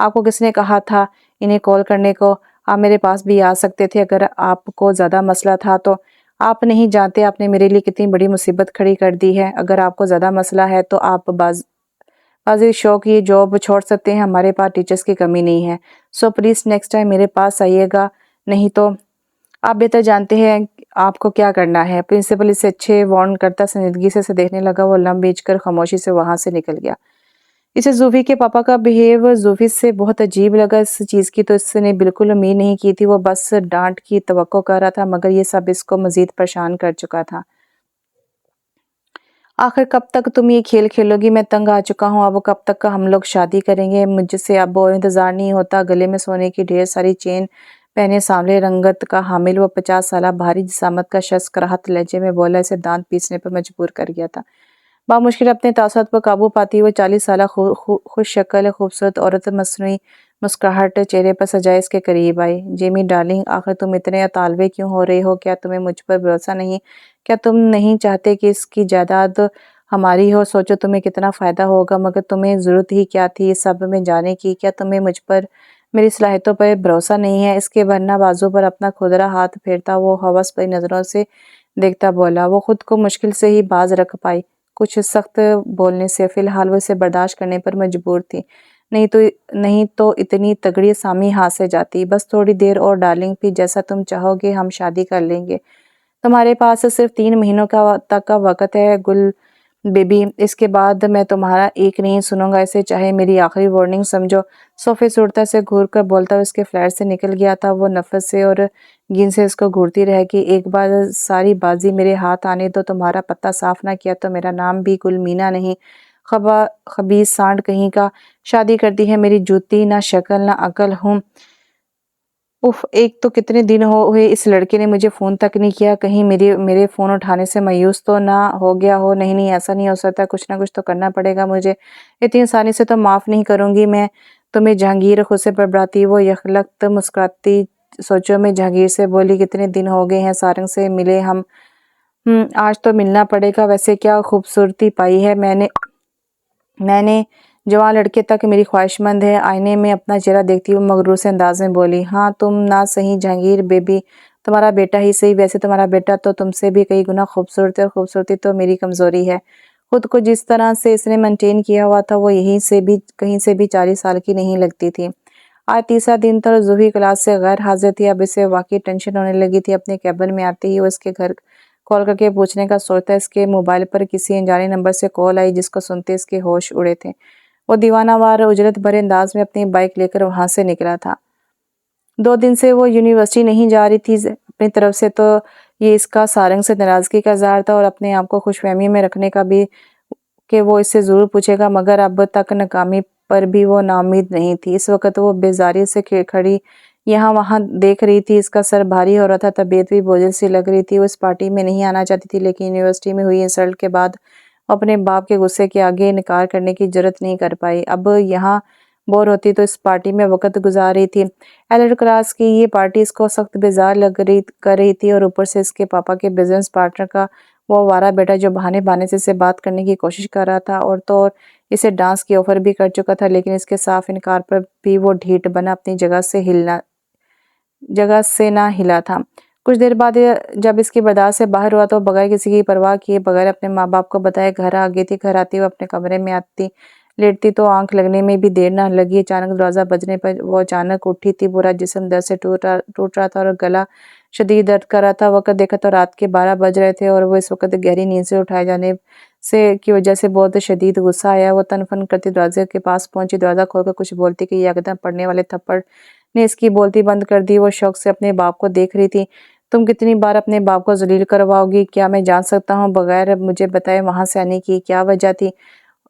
आपको किसने कहा था इन्हें कॉल करने को? आप मेरे पास भी आ सकते थे अगर आपको ज़्यादा मसला था तो। आप नहीं जानते आपने मेरे लिए कितनी बड़ी मुसीबत खड़ी कर दी है। अगर आपको ज़्यादा मसला है तो आप बाजी शौक ये जॉब छोड़ सकते हैं, हमारे पास टीचर्स की कमी नहीं है। सो प्लीज़ नेक्स्ट टाइम मेरे पास आइएगा, नहीं तो आप बेहतर जानते हैं आपको क्या करना है। प्रिंसिपल इसे अच्छे वार्न करता संजीदगी से देखने लगा। वो लम्ब बेचकर खामोशी से वहां से निकल गया। इसे जूफी के पापा का बिहेव जूफी से बहुत अजीब लगा। इस चीज़ की तो इसने बिल्कुल उम्मीद नहीं की थी। वो बस डांट की तवक्को कर रहा था, मगर ये सब इसको मजीद परेशान कर चुका था। आखिर कब तक तुम ये खेल खेलोगी? मैं तंग आ चुका हूँ। अब कब तक का हम लोग शादी करेंगे? मुझसे अब और इंतजार नहीं होता। गले में सोने की ढेर सारी चेन पहने सांवले रंगत का हामिल वो 50 साला भारी जिसामत का शख्स कराहत लहजे में बोला, इसे दांत पीसने पर मजबूर कर गया था। बामुश्किल अपने तासुरात पर काबू पाती हुए 40 साला खुश शक्ल खूबसूरत औरत मसनूई मुस्कुराहट चेहरे पर सजाए इसके करीब आई। जेमी डार्लिंग, आखिर तुम इतने तालबे क्यों हो रहे हो? क्या तुम्हें मुझ पर भरोसा नहीं? क्या तुम नहीं चाहते कि इसकी जायदाद हमारी हो? सोचो तुम्हें कितना फ़ायदा होगा, मगर तुम्हें ज़रूरत ही क्या थी इस सब में जाने की? क्या तुम्हें मुझ पर मेरी सलाहियतों पर भरोसा नहीं है? इसके वरना बाजू पर अपना खुदरा हाथ फेरता वो हवस भरी नज़रों से देखता बोला। वो खुद को मुश्किल से ही बाज रख पाई कुछ सख्त बोलने से। फिलहाल वो इसे बर्दाश्त करने पर मजबूर थी, नहीं तो इतनी तगड़ी सामी हाथ से जाती। बस थोड़ी देर और डार्लिंग, फिर जैसा तुम चाहोगे हम शादी कर लेंगे। तुम्हारे पास सिर्फ 3 महीनों तक का वक्त है गुल बेबी, इसके बाद मैं तुम्हारा एक नहीं सुनूंगा। इसे चाहे मेरी आखिरी वार्निंग समझो। सोफे से उड़ता से घूर कर बोलता हुआ उसके फ्लैट से निकल गया था। वो नफरत से और घिन से इसको घूरती रह कि एक बार सारी बाजी मेरे हाथ आने दो। तुम्हारा पत्ता साफ ना किया तो मेरा नाम भी गुल मीना नहीं, खबीस सांड कहीं का। शादी करती है मेरी जूती, ना शक्ल ना अकल हूँ। उफ, एक तो कितने दिन हुए इस लड़के ने मुझे फ़ोन तक नहीं किया। कहीं मेरे फ़ोन उठाने से मायूस तो ना हो गया हो? नहीं नहीं, ऐसा नहीं हो सकता। कुछ ना कुछ तो करना पड़ेगा मुझे। इतनी आसानी से तो माफ़ नहीं करूँगी मैं तुम्हें जहांगीर। खुद से बड़बड़ाती वो यखलख्त मुस्कुराती सोचो में जहांगीर से बोली, कितने दिन हो गए हैं सारंग से मिले हम। आज तो मिलना पड़ेगा। वैसे क्या खूबसूरती पाई है मैंने जवान लड़के तक मेरी ख्वाहिशमंद है। आईने में अपना चेहरा देखती हुई मगरूर से अंदाज में बोली, हाँ तुम ना सही जहांगीर बेबी, तुम्हारा बेटा ही सही। वैसे तुम्हारा बेटा तो तुमसे भी कई गुना खूबसूरत है, और खूबसूरती तो मेरी कमज़ोरी है। खुद को जिस तरह से इसने मेंटेन किया हुआ था वो कहीं से भी 40 साल की नहीं लगती थी। आज तीसरा दिन था और जूही क्लास से गैर हाजिर थी। अब इसे वाकई टेंशन होने लगी थी। अपने कैबिन में आते ही वो इसके घर कॉल करके पूछने का सोचता। इसके मोबाइल पर किसी अनजाने नंबर से कॉल आई, जिसको सुनते इसके होश उड़े थे। वो दीवानावार उजरत भरे अंदाज में अपनी बाइक लेकर वहां से निकला था। 2 दिन से वो यूनिवर्सिटी नहीं जा रही थी। अपनी तरफ से तो ये इसका सारंग से नाराजगी का इज़हार था और अपने आप को खुशफहमी में रखने का भी कि वो इससे ज़रूर पूछेगा, मगर अब तक नाकामी पर भी वो नाउम्मीद नहीं थी। इस वक्त वो बेजारी से खड़ी यहाँ वहाँ देख रही थी। इसका सर भारी हो रहा था, तबीयत भी बोझिल सी लग रही थी। वो इस पार्टी में नहीं आना चाहती थी, लेकिन यूनिवर्सिटी में हुई इंसल्ट के बाद अपने बाप के गुस्से के आगे इनकार करने की जरूरत नहीं कर पाई। अब यहाँ बोर होती तो इस पार्टी में वक्त गुजार रही थी। एलिट क्लास की ये पार्टी इसको सख्त बेजार कर रही थी, और ऊपर से इसके पापा के बिजनेस पार्टनर का वो आवारा बेटा जो बहाने बहाने से बात करने की कोशिश कर रहा था, और तो और इसे डांस की ऑफर भी कर चुका था। लेकिन इसके साफ इनकार पर भी वो ढीठ बना अपनी जगह से ना हिला था। कुछ देर बाद जब इसकी बर्दाश्त से बाहर हुआ तो बगैर किसी की परवाह किए बगैर अपने माँ बाप को बताए घर आ गई थी। घर आती हुए अपने कमरे में आती लेटती तो आंख लगने में भी देर ना लगी। अचानक दरवाज़ा बजने पर वो अचानक उठी थी। पूरा जिस्म दर्द से टूट रहा था और गला शदीद दर्द कर रहा था। वक्त देखा तो रात के 12 बज रहे थे और वो इस वक्त गहरी नींद से उठाए जाने से की वजह से बहुत शदीद गुस्सा आया। वो तनफन करती दरवाजे के पास पहुंची, दरवाज़ा खोलकर कुछ बोलती कि यकदम पड़ने वाले थप्पड़ ने इसकी बोलती बंद कर दी। वो शौक से अपने बाप को देख रही थी। तुम कितनी बार अपने बाप को जलील करवाओगी? क्या मैं जान सकता हूँ बगैर मुझे बताए वहां से आने की क्या वजह थी?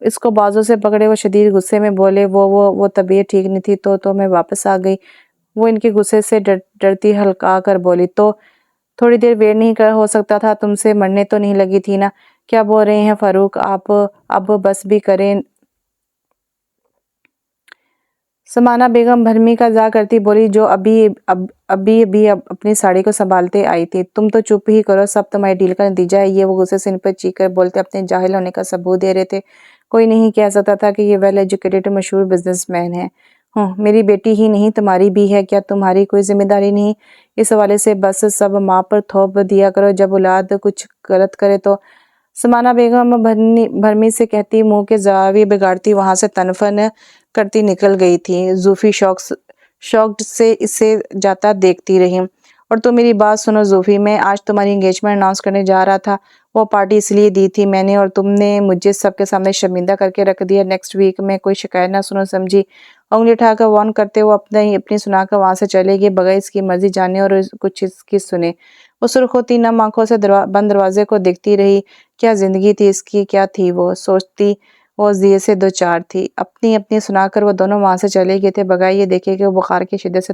इसको बाजू से पकड़े वो शदीद गुस्से में बोले। वो तबीयत ठीक नहीं थी तो मैं वापस आ गई। वो इनके गुस्से से डरती हल्का कर बोली। तो थोड़ी देर वेट नहीं कर हो सकता था? तुमसे मरने तो नहीं लगी थी ना? क्या बोल रहे हैं फारूक आप? अब बस भी करें। समाना बेगम भरमी का जा करती बोली, जो अभी अपनी साड़ी को संभालते आई थी। तुम तो चुप ही करो, सब तुम्हारी डील का नतीजा है ये। वो गुस्से से इन पर चीख कर बोलते अपने जाहिल होने का सबूत दे रहे थे। कोई नहीं कह सकता था कि ये वेल एजुकेटेड मशहूर बिजनेसमैन है। मेरी बेटी ही नहीं तुम्हारी भी है, क्या तुम्हारी कोई जिम्मेदारी नहीं? इस हवाले से बस सब माँ पर थोप दिया करो, जब औलाद कुछ गलत करे तो। समाना बेगम भरमी से कहती मुंह के जावी बिगाड़ती वहां से तनफन करती निकल गई थी। जूफी शॉक्ड से इसे जाता देखती रही। और तो मेरी बात सुनो जूफी, मैं आज तुम्हारी एंगेजमेंट अनाउंस करने जा रहा था। वो पार्टी इसलिए दी थी मैंने, और तुमने मुझे सबके सामने शर्मिंदा करके रख दिया। नेक्स्ट वीक में कोई शिकायत ना सुनो, समझी? उंगली उठाकर वार्न करते वो अपनी सुनाकर वहां से चले गए, बगैर इसकी मर्जी जाने और कुछ इसकी सुने। वो सुर्ख होती नम आंखों से बंद दरवाजे को देखती रही। क्या जिंदगी थी इसकी, क्या थी वो? सोचती वो जिये से दो चार थी। अपनी अपनी सुनाकर वो दोनों वहां से चले गए थे, बगैर ये देखे कि वो बुखार की शिद्दत से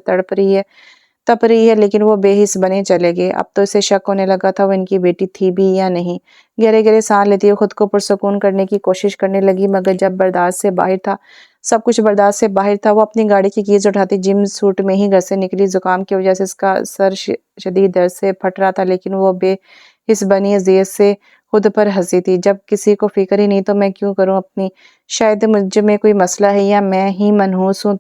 तप रही है, लेकिन वो बेहिस बने चले गए। अब तो इसे शक होने लगा था वो इनकी बेटी थी भी या नहीं। गहरे गहरे सांस लेती हुई खुद को पुरसकून करने की कोशिश करने लगी, मगर जब बर्दाश्त से बाहर था, सब कुछ बर्दाश्त से बाहर था। वो अपनी गाड़ी की कीज उठाती जिम सूट में ही घर से निकली। जुकाम की वजह से इसका सर शदीद दर्द से फट रहा था, लेकिन वो बेहिस बनी अजियत से खुद पर हंसी थी। जब किसी को फिक्र ही नहीं तो मैं क्यों करूं अपनी? शायद मुझ में कोई मसला है या मैं ही मनहूस हूं,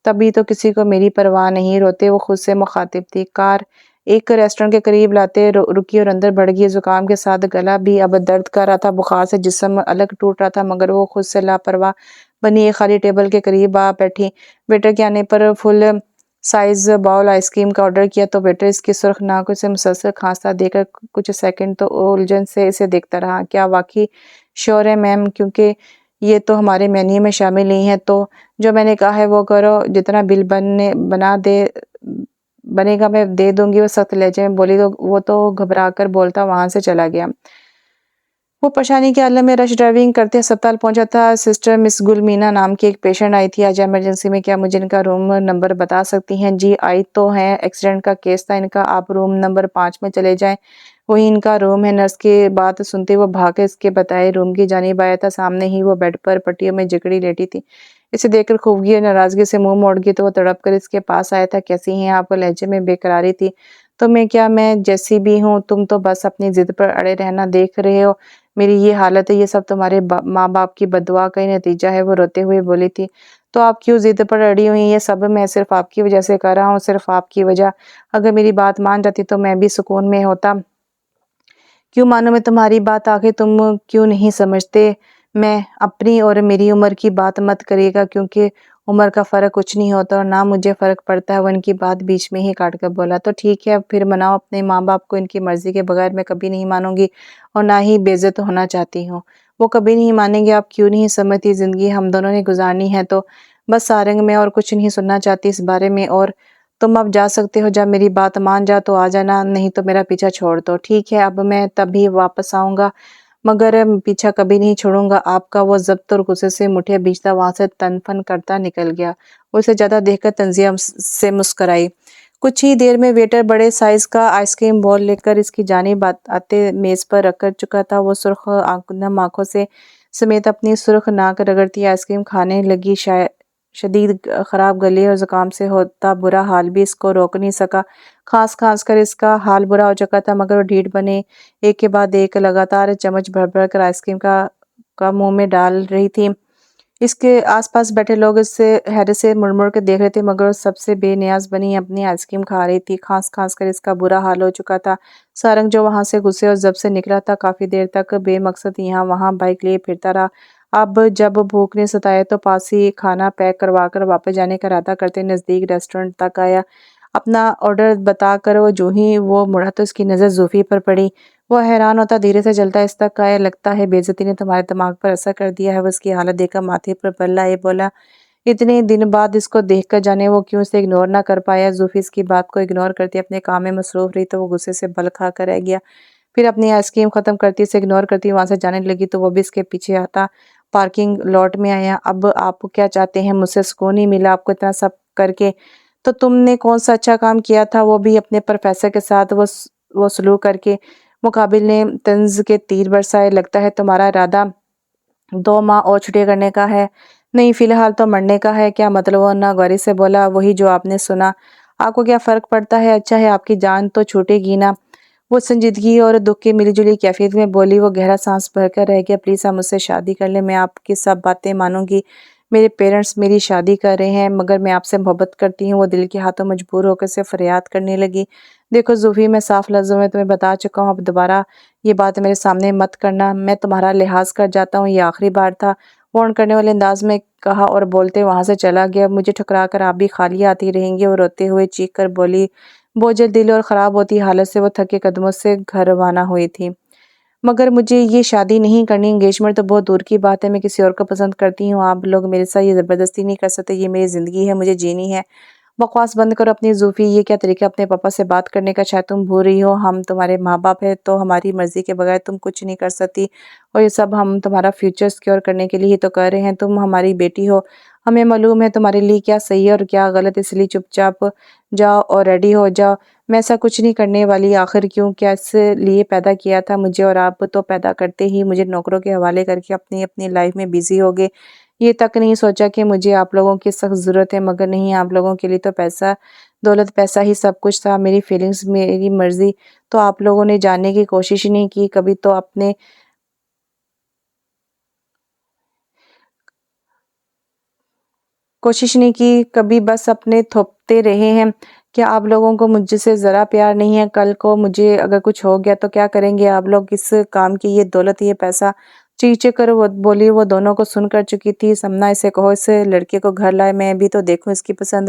तभी तो किसी को मेरी परवाह नहीं। रोते वो खुद से मुखातिब थी। कार एक रेस्टोरेंट के करीब लाते रुकी और अंदर बढ़ गई। जुकाम के साथ गला भी अब दर्द कर रहा था, बुखार से जिस्म अलग टूट रहा था, मगर वो खुद से लापरवाह बनी एक खाली टेबल के करीब आ बैठी। वेटर के आने पर फुल साइज बाउल आइसक्रीम का ऑर्डर किया तो वेटर इसकी सुर्ख नाकों से मुसलसल खांसता देखकर कुछ सेकंड तो उलझन से इसे देखता रहा। क्या वाकई श्योर है मैम? क्योंकि ये तो हमारे मेन्यू में शामिल नहीं है। तो जो मैंने कहा है वो करो, जितना बिल बनेगा मैं दे दूंगी। वो सख्त लहजे में बोली तो वो तो घबरा कर बोलता वहां से चला गया। वो परेशानी के आलम में रश ड्राइविंग करते अस्पताल पहुंचा था। सिस्टर मिस गुलमीना नाम की एक पेशेंट आई थी आज इमरजेंसी में। क्या मुझे इनका रूम नंबर बता सकती हैं? जी आई तो है, एक्सीडेंट का केस था इनका। आप रूम नंबर 5 में चले जाएं, वही इनका रूम है। नर्स की बात सुनते वो भाग के इसके बताए रूम की जानिब आया था। सामने ही वो बेड पर पट्टियों में जकड़ी लेटी थी। इसे देखकर खूबगी और नाराजगी से मुंह मोड़ गई तो वो तड़प कर इसके पास आया था। कैसी हैं आप? लहजे में बेकरारी थी। तो मैं जैसी भी हूँ, तुम तो बस अपनी जिद पर अड़े रहना देख रहे हो। मेरी ये हालत है, ये सब तुम्हारे माँ बाप की बददुआ का ही नतीजा है। वो रोते हुए बोली थी। तो आप क्यों जिद पर अड़ी हुई? ये सब मैं सिर्फ आपकी वजह से कर रहा हूँ, सिर्फ आपकी वजह। अगर मेरी बात मान जाती तो मैं भी सुकून में होता। क्यों मानो मैं तुम्हारी बात? आखिर तुम क्यों नहीं समझते? मैं अपनी और मेरी उम्र की बात मत करिएगा, क्योंकि उम्र का फ़र्क कुछ नहीं होता और ना मुझे फ़र्क पड़ता है। वो इनकी बात बीच में ही काट कर बोला। तो ठीक है, फिर मनाओ अपने माँ बाप को। इनकी मर्ज़ी के बगैर मैं कभी नहीं मानूंगी और ना ही बेइज्जत होना चाहती हूँ। वो कभी नहीं मानेंगे। आप क्यों नहीं समझती? ज़िंदगी हम दोनों ने गुजारनी है, तो बस सारंग में और कुछ नहीं सुनना चाहती इस बारे में। और तुम अब जा सकते हो। जब मेरी बात मान जा तो आ जाना, नहीं तो मेरा पीछा छोड़ दो। ठीक है, अब मैं तभी वापस आऊँगा, मगर पीछा कभी नहीं छोड़ूंगा आपका। वो ज़ब्त और गुस्से से मुठियाँ भींचता वहां से तनफन करता निकल गया। वो उसे ज़्यादा देखकर तंजिया से मुस्कराई। कुछ ही देर में वेटर बड़े साइज का आइसक्रीम बॉल लेकर इसकी जानिब आते मेज़ पर रख कर चुका था। वो सुर्ख नम आंखों से समेत अपनी सुर्ख नाक रगड़ती आइसक्रीम खाने लगी। शायद शदीद खराब गले और जुकाम से होता बुरा हाल भी इसको रोक नहीं सका। खांस कर इसका हाल बुरा हो चुका था, मगर वो ढीठ बने एक के बाद एक लगातार चम्मच भर भर कर आइसक्रीम का मुंह में डाल रही थी। इसके आसपास बैठे लोग इससे हैरत से मुड़ के देख रहे थे, मगर वो सबसे बेनियाज बनी अपनी आइसक्रीम खा रही थी। खांस कर इसका बुरा हाल हो चुका था। सारंग जो वहां से गुस्से और जब से निकला था, काफी देर तक बेमकसद यहाँ वहां बाइक लिए फिरता रहा। अब जब भूख ने सताया तो पास ही खाना पैक करवा कर वापस जाने का इरादा करते नजदीक रेस्टोरेंट तक आया। اپنا آرڈر بتا کر وہ جو ہی وہ مڑا تو اس کی نظر زوفی پر پڑی۔ وہ حیران ہوتا دھیرے سے چلتا اس تک آیا، لگتا ہے بے عزتی نے تمہارے دماغ پر اثر کر دیا ہے۔ وہ اس کی حالت دیکھ کر ماتھے پر بل لائے بولا، اتنے دن بعد اس کو دیکھ کر جانے وہ کیوں اسے اگنور نہ کر پایا۔ زوفی اس کی بات کو اگنور کرتی اپنے کام میں مصروف رہی تو وہ غصے سے بل کھا کر رہ گیا۔ پھر اپنی آئس کریم ختم کرتی اسے اگنور کرتی وہاں سے جانے لگی تو وہ بھی اس کے پیچھے آتا پارکنگ لاٹ میں آیا۔ اب آپ کیا چاہتے ہیں؟ مجھ سے سکون نہیں ملا آپ کو اتنا سب کر کے، تو تم نے کون سا اچھا کام کیا تھا؟ وہ بھی اپنے پروفیسر کے ساتھ وہ سلوک کر کے مقابل نے طنز کے تیر برسائے۔ لگتا ہے تمہارا ارادہ 2 ماہ اور چھٹیاں کرنے کا ہے؟ نہیں، فی الحال تو مرنے کا ہے۔ کیا مطلب؟ وہ نہ غوری سے بولا، وہی جو آپ نے سنا۔ آپ کو کیا فرق پڑتا ہے؟ اچھا ہے آپ کی جان تو چھوٹے گی نا۔ وہ سنجیدگی اور دکھ کی ملی جلی کیفیت میں بولی۔ وہ گہرا سانس بھر کر رہ گیا۔ پلیز آپ مجھ سے شادی کر لیں، میں آپ کی سب باتیں مانوں گی۔ میرے پیرنٹس میری شادی کر رہے ہیں مگر میں آپ سے محبت کرتی ہوں۔ وہ دل کے ہاتھوں مجبور ہو کر سے فریاد کرنے لگی۔ دیکھو زوفی، میں صاف لفظوں میں تمہیں بتا چکا ہوں، اب دوبارہ یہ بات میرے سامنے مت کرنا۔ میں تمہارا لحاظ کر جاتا ہوں، یہ آخری بار تھا، وارن کرنے والے انداز میں کہا اور بولتے وہاں سے چلا گیا۔ مجھے ٹھکرا کر آپ بھی خالی آتی رہیں گے؟ وہ روتے ہوئے چیخ کر بولی۔ بوجھل دل اور خراب ہوتی حالت سے وہ تھکے قدموں سے گھر روانہ ہوئی تھی۔ مگر مجھے یہ شادی نہیں کرنی، انگیجمنٹ تو بہت دور کی بات ہے، میں کسی اور کو پسند کرتی ہوں، آپ لوگ میرے ساتھ یہ زبردستی نہیں کر سکتے، یہ میری زندگی ہے، مجھے جینی ہے۔ بکواس بند کرو اپنی زوفی، یہ کیا طریقہ اپنے پاپا سے بات کرنے کا؟ شاید تم بھول رہی ہو ہم تمہارے ماں باپ ہیں، تو ہماری مرضی کے بغیر تم کچھ نہیں کر سکتی، اور یہ سب ہم تمہارا فیوچر سیکیور کرنے کے لیے ہی تو کر رہے ہیں۔ تم ہماری بیٹی ہو، ہمیں معلوم ہے تمہارے لیے کیا صحیح ہے اور کیا غلط، اس لیے چپ چاپ جاؤ اور ریڈی ہو جاؤ۔ میں ایسا کچھ نہیں کرنے والی، آخر کیوں؟ کیا اس لیے پیدا کیا تھا مجھے؟ اور آپ تو پیدا کرتے ہی مجھے نوکروں کے حوالے کر کے اپنی لائف میں بیزی ہو گئے، یہ تک نہیں سوچا کہ مجھے آپ لوگوں کی سخت ضرورت ہے۔ مگر نہیں، آپ لوگوں کے لیے تو پیسہ دولت پیسہ ہی سب کچھ تھا، میری فیلنگز میری مرضی تو آپ لوگوں نے جاننے کی کوشش ہی نہیں کی کبھی، تو اپنے کوشش نہیں کی کبھی، بس اپنے تھوپتے رہے ہیں۔ کیا آپ لوگوں کو مجھ سے ذرا پیار نہیں ہے؟ کل کو مجھے اگر کچھ ہو گیا تو کیا کریں گے آپ لوگ؟ اس کام کی یہ دولت یہ پیسہ؟ چیخ کر وہ بولی۔ وہ دونوں کو سن کر چکی تھی۔ سمنا، اسے کہو اس لڑکے کو گھر لائے، میں بھی تو دیکھوں اس کی پسند۔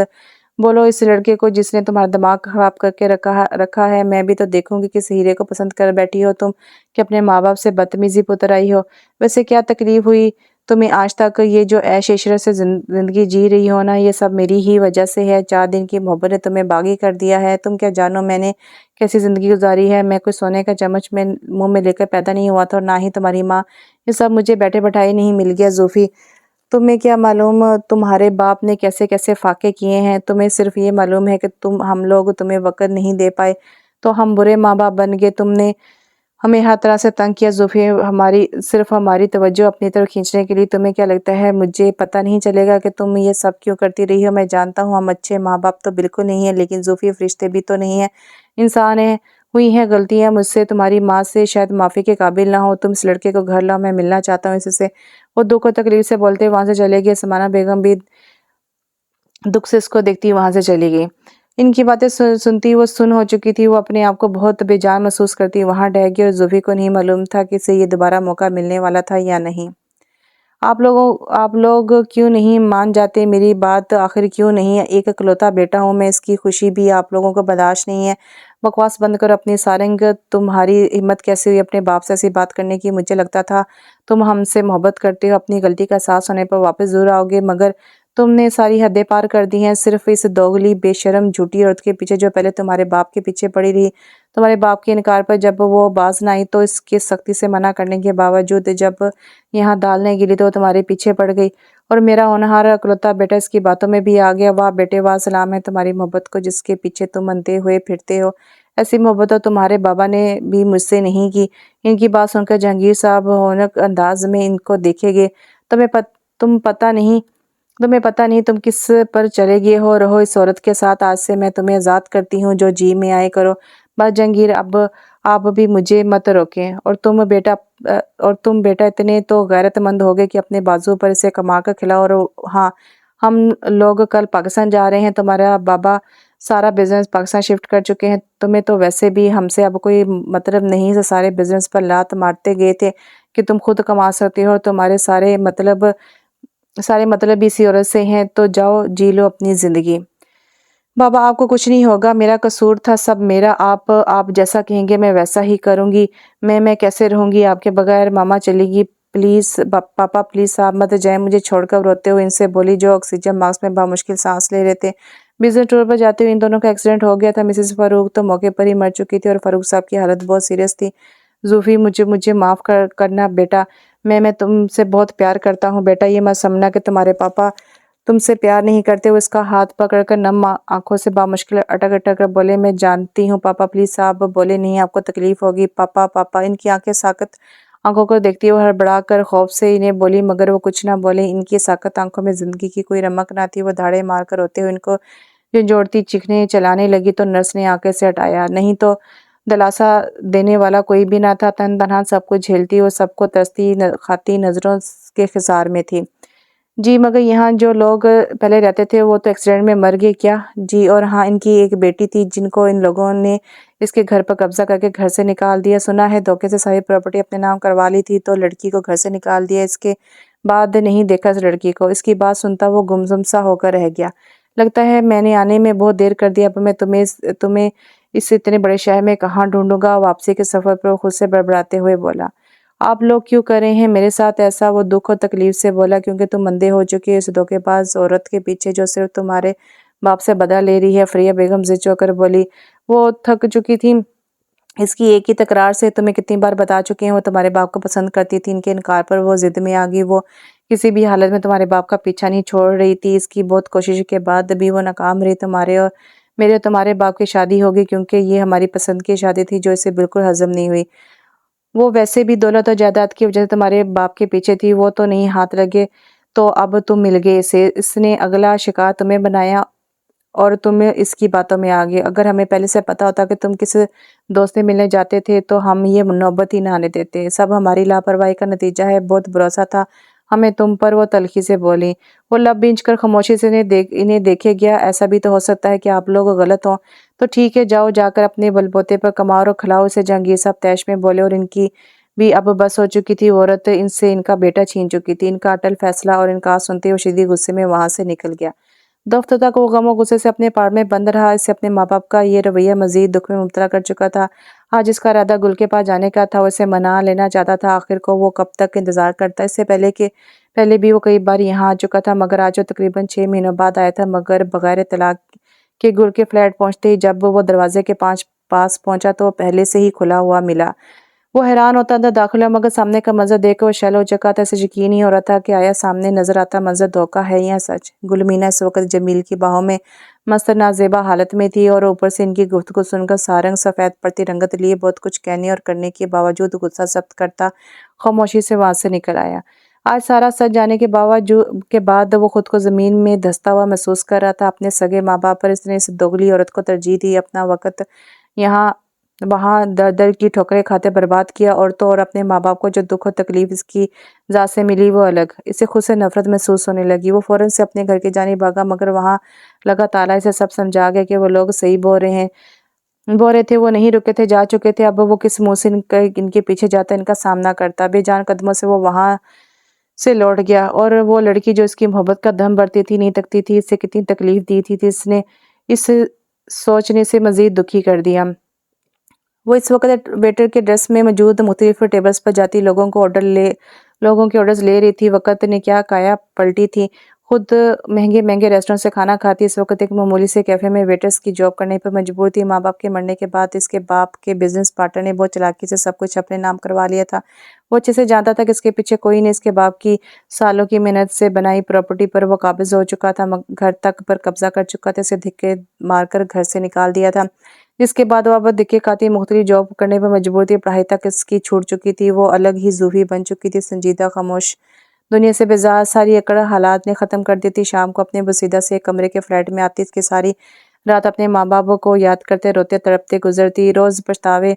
بولو اس لڑکے کو جس نے تمہارا دماغ خراب کر کے رکھا ہے، میں بھی تو دیکھوں گی کس ہیرے کو پسند کر بیٹھی ہو تم کہ اپنے ماں باپ سے بدتمیزی پتر آئی ہو۔ ویسے کیا تکلیف ہوئی تمہیں آج تک؟ یہ جو عیش عشرت سے زندگی جی رہی ہو نا، یہ سب میری ہی وجہ سے ہے۔ 4 دن کی محبت نے تمہیں باغی کر دیا ہے۔ تم کیا جانو میں نے کیسی زندگی گزاری ہے؟ میں کوئی سونے کا چمچ میں منہ میں لے کر پیدا نہیں ہوا تھا، اور نہ ہی تمہاری ماں۔ یہ سب مجھے بیٹھے بٹھائے نہیں مل گیا زوفی۔ تمہیں کیا معلوم تمہارے باپ نے کیسے کیسے فاقے کیے ہیں؟ تمہیں صرف یہ معلوم ہے کہ ہم لوگ تمہیں وقت نہیں دے پائے تو ہم برے ماں باپ بن گئے۔ تم نے ہمیں ہر طرح سے تنگ کیا زوفی، صرف ہماری توجہ اپنی طرف کھینچنے کے لیے۔ تمہیں کیا لگتا ہے مجھے پتہ نہیں چلے گا کہ تم یہ سب کیوں کرتی رہی ہو؟ میں جانتا ہوں ہم اچھے ماں باپ تو بالکل نہیں ہیں، لیکن زوفی فرشتے بھی تو نہیں ہیں، انسان ہیں، ہوئی ہیں غلطیاں مجھ سے، تمہاری ماں سے شاید معافی کے قابل نہ ہو۔ تم اس لڑکے کو گھر لاؤ، میں ملنا چاہتا ہوں اس سے۔ وہ دکھ و تکلیف سے بولتے وہاں سے چلے گئے۔ سمانہ بیگم بھی دکھ سے اس کو دیکھتی وہاں سے چلی گئی۔ ان کی باتیں سنتی وہ سن ہو چکی تھی، وہ اپنے آپ کو بہت بے جان محسوس کرتی وہاں ڈہ گئی، اور زوفی کو نہیں معلوم تھا کہ اسے یہ دوبارہ موقع ملنے والا تھا یا نہیں۔ آپ لوگ کیوں نہیں مان جاتے میری بات؟ آخر کیوں نہیں؟ ایک اکلوتا بیٹا ہوں میں، اس کی خوشی بھی آپ لوگوں کو برداشت نہیں ہے؟ بکواس بند کرو اپنی سارنگ، تمہاری ہمت کیسے ہوئی اپنے باپ سے ایسی بات کرنے کی؟ مجھے لگتا تھا تم ہم سے محبت کرتے ہو، اپنی غلطی کا احساس ہونے پر واپس ضرور آؤ گے، مگر تم نے ساری حدیں پار کر دی ہیں، صرف اس دوگلی بے شرم جھوٹی عورت کے پیچھے جو پہلے تمہارے باپ کے پیچھے پڑی رہی۔ تمہارے باپ کے انکار پر جب وہ باز نہ آئی تو اس کے سختی سے منع کرنے کے باوجود جب یہاں دال نہیں گری تو تمہارے پیچھے پڑ گئی، اور میرا ہونہار اکلوتا بیٹا اس کی باتوں میں بھی آ گیا۔ واہ بیٹے واہ، سلام ہے تمہاری محبت کو جس کے پیچھے تم اندھے ہوئے پھرتے ہو۔ ایسی محبت تو تمہارے بابا نے بھی مجھ سے نہیں کی۔ ان کی بات سن کر جہانگیر صاحب ہونک انداز میں ان کو دیکھے گئے۔ تمہیں پتہ نہیں تم کس پر چلے گئے ہو، رہو اس عورت کے ساتھ، آج سے میں تمہیں آزاد کرتی ہوں، جو جی میں آئے کرو۔ بس جہانگیر، اب آپ بھی مجھے مت روکیں، اور تم بیٹا اتنے تو غیرت مند ہو گئے کہ اپنے بازو پر اسے کما کر کھلاؤ۔ اور ہاں، ہم لوگ کل پاکستان جا رہے ہیں، تمہارا بابا سارا بزنس پاکستان شفٹ کر چکے ہیں، تمہیں تو ویسے بھی ہم سے اب کوئی مطلب نہیں، سارے بزنس پر لات مارتے گئے تھے کہ تم خود کما سکتے ہو، اور تمہارے سارے مطلب بھی اسی عورت سے ہیں، تو جاؤ جی لو اپنی زندگی۔ बाबा आपको कुछ नहीं होगा, मेरा कसूर था सब मेरा, आप जैसा कहेंगे मैं वैसा ही करूँगी। मैं कैसे रहूँगी आपके बगैर, मामा चलेगी प्लीज़, पापा प्लीज़ आप मत जाएँ मुझे छोड़कर, रोते हुए इनसे बोली जो ऑक्सीजन मास्क में बामुश्किल सांस ले रहे थे। बिजनेस टूर पर जाते हुए इन दोनों का एक्सीडेंट हो गया था। मिसेस फ़ारूक तो मौके पर ही मर चुकी थी और फ़ारूक साहब की हालत बहुत सीरियस थी। ज़ूफ़ी मुझे मुझे माफ़ करना बेटा, मैं तुमसे बहुत प्यार करता हूँ बेटा, ये मत समझना कि तुम्हारे पापा तुमसे प्यार नहीं करते। वो इसका हाथ पकड़कर नम आंखों से बामुश्किल अटक अटक कर बोले, मैं जानती हूँ पापा प्लीज। साहब बोले, नहीं आपको तकलीफ होगी पापा पापा। इनकी आंखें साकत आंखों को देखती हुए हड़बड़ा कर खौफ से इन्हें बोली, मगर वो कुछ ना बोले। इनकी साकत आंखों में जिंदगी की कोई रमक ना थी। वो धाड़े मार कर रोते हुए इनको झंझोड़ती चीखने चलाने लगी तो नर्स ने आंखें से हटाया, नहीं तो दलासा देने वाला कोई भी ना था। तन तनहा सबको झेलती और सबको तरसती खाती नजरों के खिसार में थी। जी, मगर यहाँ जो लोग पहले रहते थे वो तो एक्सीडेंट में मर गए क्या? जी, और हाँ, इनकी एक बेटी थी जिनको इन लोगों ने इसके घर पर कब्जा करके घर से निकाल दिया। सुना है धोखे से सारी प्रॉपर्टी अपने नाम करवा ली थी तो लड़की को घर से निकाल दिया। इसके बाद नहीं देखा इस लड़की को। इसकी बात सुनता वो गुमसुम सा होकर रह गया। लगता है मैंने आने में बहुत देर कर दिया। अब मैं तुम्हें इस इतने बड़े शहर में कहाँ ढूंढूंगा? वापसी के सफर पर वो खुद से बड़बड़ाते हुए बोला। आप लोग क्यों कर रहे हैं मेरे साथ ऐसा? वो दुख और तकलीफ से बोला, क्योंकि तुम अंधे हो चुके हो इस धोखेबाज औरत के पीछे जो सिर्फ तुम्हारे बाप से बदला ले रही है। फरिया बेगम जिद होकर बोली। वो थक चुकी थी इसकी एक ही तकरार से। तुम्हें कितनी बार बता चुके हैं वो तुम्हारे बाप को पसंद करती थी। इनके इनकार पर वो जिद में आ गई। वो किसी भी हालत में तुम्हारे बाप का पीछा नहीं छोड़ रही थी। इसकी बहुत कोशिश के बाद भी वो नाकाम रही। तुम्हारे और मेरे तुम्हारे बाप की शादी होगी, क्योंकि ये हमारी पसंद की शादी थी जो इसे बिल्कुल हजम नहीं हुई। वो वैसे भी दौलत और जायदाद की वजह से तुम्हारे बाप के पीछे थी, वो तो नहीं हाथ लगे तो अब तुम मिल गए इसे। इसने अगला शिकार तुम्हें बनाया और तुम इसकी बातों में आ गए। अगर हमें पहले से पता होता कि तुम किस दोस्त से मिलने जाते थे तो हम ये नौबत ही ना आने देते। सब हमारी लापरवाही का नतीजा है। बहुत भरोसा था हमें तुम पर। वो तल्खी से बोली। वो लब बींच कर खामोशी से इन्हें देखे गया। ऐसा भी तो हो सकता है कि आप लोग गलत हों। तो ठीक है, जाओ जाकर अपने बलबोते पर कमाओ और खिलाओ उसे। जहांगीर साहब तैश में बोले, और इनकी भी अब बस हो चुकी थी। औरत इनसे इनका बेटा छीन चुकी थी। इनका अटल फैसला और इनकार सुनते हुए शदीद गुस्से में वहां से निकल गया। दफ्तर तक वो गम और गुस्से से अपने पार में बंद रहा। इससे अपने माँ बाप का ये रवैया मजीद दुख में मुब्तला कर चुका था। आज इसका इरादा गुल के पास जाने का था। वो इसे मना लेना चाहता था। आखिर को वो कब तक इंतजार करता। इससे पहले भी वो कई बार यहाँ आ चुका था, मगर आज वो तकरीबन 6 महीनों बाद आया था। मगर बगैर तलाक के गुल के फ्लैट पहुंचते ही जब वो दरवाजे के पास पहुंचा तो पहले से ही खुला हुआ मिला। वो हैरान होता था दाखिल हुआ, मगर सामने का मंजर देख कर वो शैल हो चुका था। इसे यकीन ही हो रहा था कि आया सामने नजर आता मंजर धोखा है या सच। गुलमीना इस वक्त जमील की बाहों में मस्त नाजेबा हालत में थी और ऊपर से इनकी गुफ्तगू सुनकर सारंग सफ़ेद पड़ती रंगत लिए बहुत कुछ कहने और करने के बावजूद गुस्सा जब्त करता खामोशी से वहां से निकल आया। आज सारा सच जाने के बावजूद के बाद वो खुद को ज़मीन में धंसता हुआ महसूस कर रहा था। अपने सगे माँ बाप पर इसने इस दोगली औरत को तरजीह दी। अपना वक्त यहाँ वहाँ दर दर की ठोकरें खाते बर्बाद किया। और तो और अपने माँ बाप को जो दुख और तकलीफ इसकी ज़ात से मिली वो अलग। इसे खुद से नफरत महसूस होने लगी। वो फौरन से अपने घर की जानिब भागा, मगर वहाँ लगा ताला। इसे सब समझा गया कि वो लोग सही बोल रहे थे। वो नहीं रुके थे, जा चुके थे। अब वो किस मुंह से इनके पीछे जाता, इनका सामना करता। बेजान कदमों से वो वहां से लौट गया। और वो लड़की जो इसकी मोहब्बत का दम भरती थी, नहीं तकती थी, इससे कितनी तकलीफ दी थी इसने, इस सोचने से मजीद दुखी कर दिया। वो इस वक्त वेटर के ड्रेस में मौजूद मुख्तलिफ टेबल्स पर जाती लोगों के ऑर्डर्स ले रही थी। वक्त ने क्या काया पलटी थी। खुद महंगे महंगे रेस्टोरेंट से खाना खाती, इस वक्त एक मामूली से कैफे में वेटर्स की जॉब करने पर मजबूर थी। माँ बाप के मरने के बाद इसके बाप के बिजनेस पार्टनर ने बहुत चालाकी से सब कुछ अपने नाम करवा लिया था। वो अच्छे से जानता था कि इसके पीछे कोई नहीं। इसके बाप की सालों की मेहनत से बनाई प्रॉपर्टी पर वो काबिज हो चुका था। घर तक पर कब्जा कर चुका था। इसे धिक्के मारकर घर से निकाल दिया था, जिसके बाद वो अब दिक्के खाती मुख्तलिफ जॉब करने पर मजबूर थी। पढ़ाई तक इसकी छूट चुकी थी। वो अलग ही जूफी बन चुकी थी, संजीदा खामोश, दुनिया से बेजार। सारी अकड़ हालात ने ख़त्म कर दी थी। शाम को अपने बसीदा से एक कमरे के फ्लैट में आती, इसकी सारी रात अपने माँ बाप को याद करते रोते तड़पते गुजरती। रोज़ पछतावे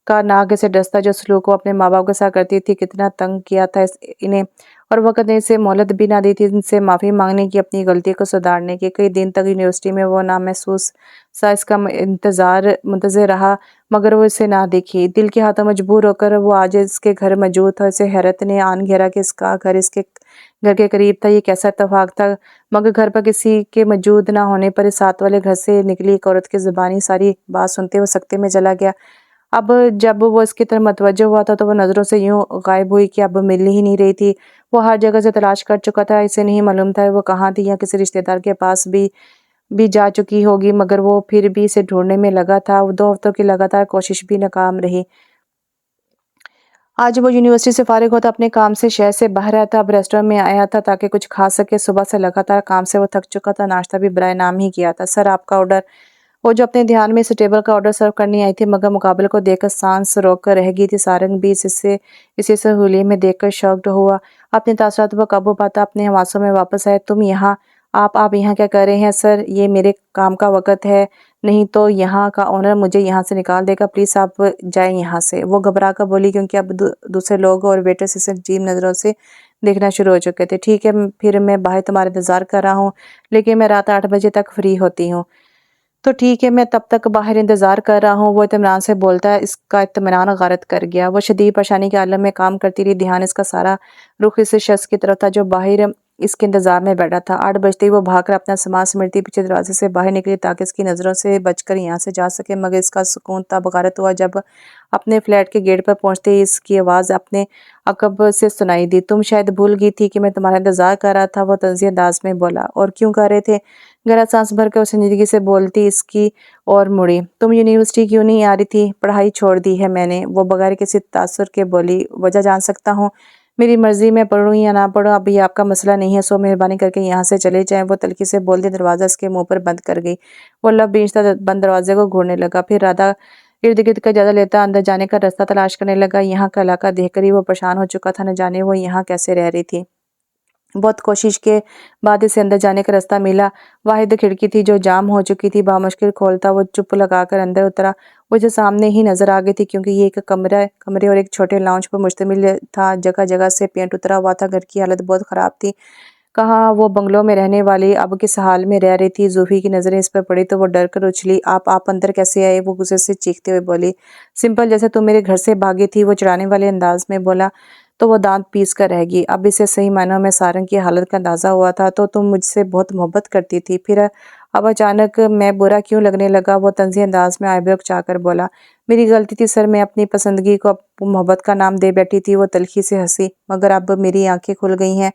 का नाक से डसता जो सलूक वो अपने माँ बाप के साथ करती थी, कितना तंग किया था इन्हें। और वक़्त ने इसे मोहलत भी ना दी थी इनसे माफ़ी मांगने की, अपनी गलती को सुधारने की। कई दिन तक यूनिवर्सिटी में वो ना महसूस सा इसका मुंतज़र रहा, मगर वो इसे ना देखी। दिल के हाथों मजबूर होकर वो आज इसके घर मौजूद था। इसे हैरत ने आन घेरा कि इसका घर इसके घर के करीब था। ये कैसा इत्तेफाक था। मगर घर पर किसी के मौजूद ना होने पर इस साथ वाले घर से निकली एक औरत की ज़ुबानी सारी बात सुनते हुए सकते में चला गया। अब जब वो इसकी तरफ मतवज्जो हुआ था तो वो नज़रों से यूं गायब हुई कि अब मिल ही नहीं रही थी। वो हर जगह से तलाश कर चुका था, इसे नहीं मालूम था वो कहाँ थी, या किसी रिश्तेदार के पास भी जा चुकी होगी, मगर वो फिर भी इसे ढूंढने में लगा था। 2 हफ्तों की लगातार कोशिश भी नाकाम रही। आज वो यूनिवर्सिटी से फारिग होता अपने काम से शहर से बाहर आया था। अब रेस्टोरेंट में आया था ताकि कुछ खा सके। सुबह से लगातार काम से वो थक चुका था। नाश्ता भी बराए नाम ही किया था। सर आपका ऑर्डर। वो जो अपने ध्यान में इस टेबल का ऑर्डर सर्व करने आई थी, मगर मुकाबले को देखकर सांस रोक कर रह गई थी। सारंग भी इसी से हुलिये में देखकर शॉक्ड हुआ। अपने तासुरात पर काबू पाता अपने हवासों में वापस आया। तुम यहाँ आप यहाँ क्या कर रहे हैं? सर ये मेरे काम का वक़्त है, नहीं तो यहाँ का ओनर मुझे यहाँ से निकाल देगा। प्लीज़ आप जाएं यहाँ से। वो घबरा कर बोली, क्योंकि अब दूसरे लोग और वेटर्स इसे अजीब नज़रों से देखना शुरू हो चुके थे। ठीक है, फिर मैं बाहर तुम्हारा इंतज़ार कर रहा हूँ, लेकिन मैं रात 8 बजे तक फ्री होती हूँ। तो ठीक है, मैं तब तक बाहर इंतज़ार कर रहा हूँ। वो इत्मीनान से बोलता है। इसका इत्मीनान गारत कर गया। वो शदीद परेशानी के आलम में काम करती रही। ध्यान इसका सारा रुख इस शख्स की तरफ था जो बाहर इसके इंतज़ार में बैठा था। 8 बजते ही वो भागकर अपना सामान समेटती पीछे दरवाजे से बाहर निकली ताकि इसकी नज़रों से बचकर यहाँ से जा सके। मगर इसका सुकून तब गारत हुआ जब अपने फ्लैट के गेट पर पहुँचते ही इसकी आवाज़ अपने अकब से सुनाई दी। तुम शायद भूल गई थी कि मैं तुम्हारा इंतज़ार कर रहा था। वो तंज़ी अंदाज में बोला। और क्यों कर रहे थे? गहरा सांस भरकर उसे संजीदगी से बोलती इसकी और मुड़ी। तुम यूनिवर्सिटी क्यों नहीं आ रही थी? पढ़ाई छोड़ दी है मैंने। वो बगैर किसी तासुर के बोली। वजह जान सकता हूँ? मेरी मर्जी, मैं पढ़ूँ या ना पढ़ूँ अब ये आपका मसला नहीं है, सो मेहरबानी करके यहाँ से चले जाएं। वो तल्खी से बोलती दरवाज़ा इसके मुंह पर बंद कर गई। वो लब बेचता बंद दरवाजे को घूरने लगा। फिर राधा इर्द गिर्द का इजाज़त लेता अंदर जाने का रास्ता तलाश करने लगा। यहाँ का इलाका देखकर ही वो परेशान हो चुका था। न जाने वो यहाँ कैसे रह रही थी। बहुत कोशिश के बाद इसे अंदर जाने का रास्ता मिला। वाहिद खिड़की थी जो जाम हो चुकी थी। बामुश्किल खोलता वो चुप लगाकर अंदर उतरा। वो जो सामने ही नजर आ गई थी, क्योंकि ये एक कमरे और एक छोटे लाउंज पर मुश्तमिल था। जगह जगह से पेंट उतरा हुआ था। घर की हालत बहुत ख़राब थी। कहाँ वो बंगलों में रहने वाली अब किस हाल में रह रही थी। जूफी की नज़रें इस पर पड़ी तो वो डर कर उछली। आप अंदर कैसे आए? वो गुस्से से चीखते हुए बोली। सिंपल, जैसे तुम मेरे घर से भागी थी। वो चिढ़ाने वाले अंदाज में बोला तो वो दांत पीस कर रह गई। अब इसे सही मायनों में सारंग की हालत का अंदाज़ा हुआ था। तो तुम मुझसे बहुत मोहब्बत करती थी, फिर अब अचानक मैं बुरा क्यों लगने लगा? वो तंज़ी अंदाज में आइब्रो चाकर बोला। मेरी गलती थी सर, मैं अपनी पसंदगी को मोहब्बत का नाम दे बैठी थी। वो तल्खी से हंसी। मगर अब मेरी आंखें खुल गई हैं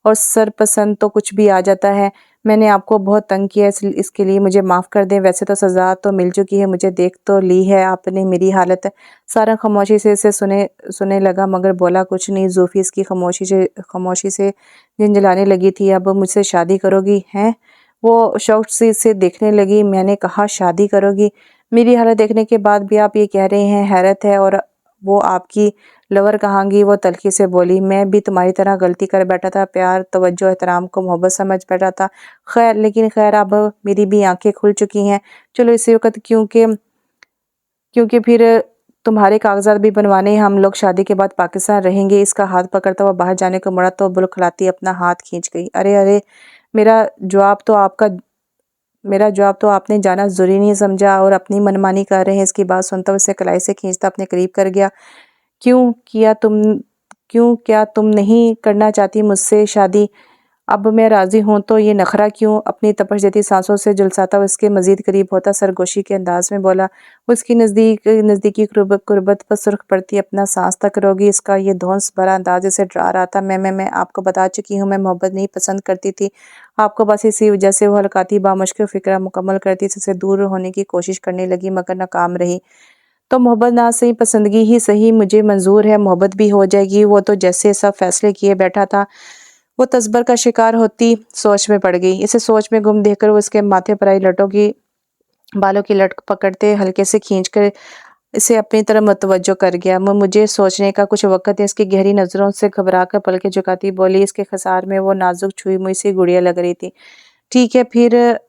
और सरपसंद तो कुछ भी आ जाता है। मैंने आपको बहुत तंग किया, इसके लिए मुझे माफ़ कर दें। वैसे तो सज़ा तो मिल चुकी है, मुझे देख तो ली है आपने मेरी हालत। सारा खामोशी से इसे सुने लगा, मगर बोला कुछ नहीं। ज़ूफ़ी इसकी खामोशी से झंझलाने लगी थी। अब मुझसे शादी करोगी? हैं? वो शौक़ से इसे देखने लगी। मैंने कहा शादी करोगी? मेरी हालत देखने के बाद भी आप ये कह रहे हैं? हैरत है। और वो आपकी लवर कहाँगी? वो तल्खी से बोली। मैं भी तुम्हारी तरह गलती कर बैठा था। प्यार, तवज्जो, एहतराम को मोहब्बत समझ बैठा था। लेकिन खैर अब मेरी भी आंखें खुल चुकी हैं। चलो इसी वक्त, क्योंकि फिर तुम्हारे कागजात भी बनवाने हैं। हम लोग शादी के बाद पाकिस्तान रहेंगे। इसका हाथ पकड़ता हुआ बाहर जाने को मुड़ा तो बुलखलाती अपना हाथ खींच गई। अरे अरे, मेरा जवाब तो आपका मेरा जवाब तो आपने जाना ज़रूरी नहीं समझा और अपनी मनमानी कर रहे हैं। इसकी बात सुनता हुआ उसे कलाई से खींचता अपने करीब कर गया। क्यों किया तुम क्यों क्या तुम नहीं करना चाहती मुझसे शादी? अब मैं राज़ी हूँ तो ये नखरा क्यों? अपनी तपश देती सांसों से झुलसाता हुआ उसके मज़ीद करीब होता सरगोशी के अंदाज में बोला। वो उसकी नज़दीकी कुर्बत पर सुर्ख पड़ती अपना सांस तक रोगी। इसका ये धौंस भरा अंदाज इसे डरा रहा था। मैं आपको बता चुकी हूँ, मैं मोहब्बत नहीं पसंद करती थी आपको। बस इसी वजह से वो हल्काती बामुश्किल फ़िक्रा मुकम्मल करती इससे दूर होने की कोशिश करने लगी, मगर नाकाम रही। तो मोहब्बत ना सही, पसंदगी ही सही, मुझे मंजूर है, मोहब्बत भी हो जाएगी। वो तो जैसे सब फैसले किए बैठा था। वो तस्बर का शिकार होती सोच में पड़ गई। इसे सोच में गुम देखकर वो उसके माथे पर आई बालों की लट पकड़ते हल्के से खींचकर इसे अपनी तरफ मुतवज्जो कर गया। मुझे सोचने का कुछ वक़्त है। इसकी गहरी नज़रों से घबरा कर पलकें झुकाती बोली। इसके खसार में वो नाजुक छुई मुई सी गुड़िया लग रही थी। ठीक है, फिर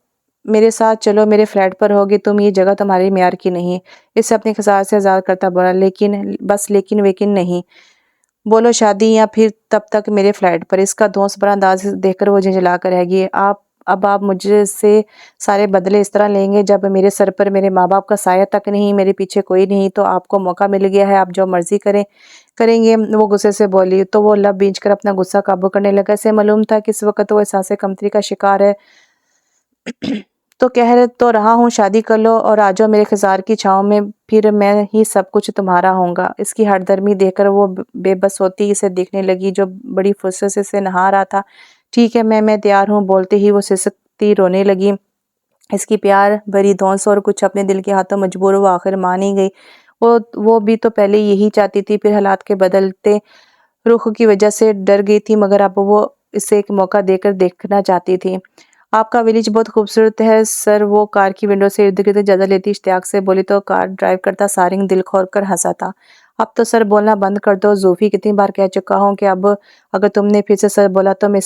मेरे साथ चलो, मेरे फ्लैट पर होगी तुम, ये जगह तुम्हारे म्यार की नहीं। इससे अपनी खसार से आज़ाद करता बोला, लेकिन वेकिन नहीं। बोलो शादी या फिर तब तक मेरे फ्लैट पर। इसका दोस्त बड़ा अंदाज देखकर वो झिंझला कर रह गई। आप मुझसे सारे बदले इस तरह लेंगे जब मेरे सर पर मेरे माँ बाप का साया तक नहीं, मेरे पीछे कोई नहीं, तो आपको मौका मिल गया है, आप जो मर्जी करेंगे। वो गुस्से से बोली तो वो लब बींच कर अपना गुस्सा काबू करने लगा। इसे मालूम था कि इस वक्त वो एहसास कमतरी का शिकार है। तो कह तो रहा हूँ शादी कर लो और आ जाओ मेरे खिजार की छाँव में, फिर मैं ही सब कुछ तुम्हारा होऊंगा। इसकी हरदर्मी देखकर वो बेबस होती इसे देखने लगी, जो बड़ी फुर्सत से इसे नहा रहा था। ठीक है, मैं तैयार हूँ, बोलते ही वो सिसकती रोने लगी। इसकी प्यार भरी धौंस और कुछ अपने दिल के हाथों मजबूर वो आखिर मान ही गई। वो भी तो पहले यही चाहती थी, फिर हालात के बदलते रुख की वजह से डर गई थी, मगर अब वो इसे एक मौका देकर देखना चाहती थी। आपका विलेज बहुत खूबसूरत है सर, वो कार की विंडो से इर्द गिर्द इजाज़त लेती इश्तियाक से बोली तो कार ड्राइव करता सारिंग दिल खोल कर हंसा था। अब तो सर बोलना बंद कर दो, जूफी कितनी बार कह चुका हूँ कि अब अगर तुमने फिर से सर बोला तो मैं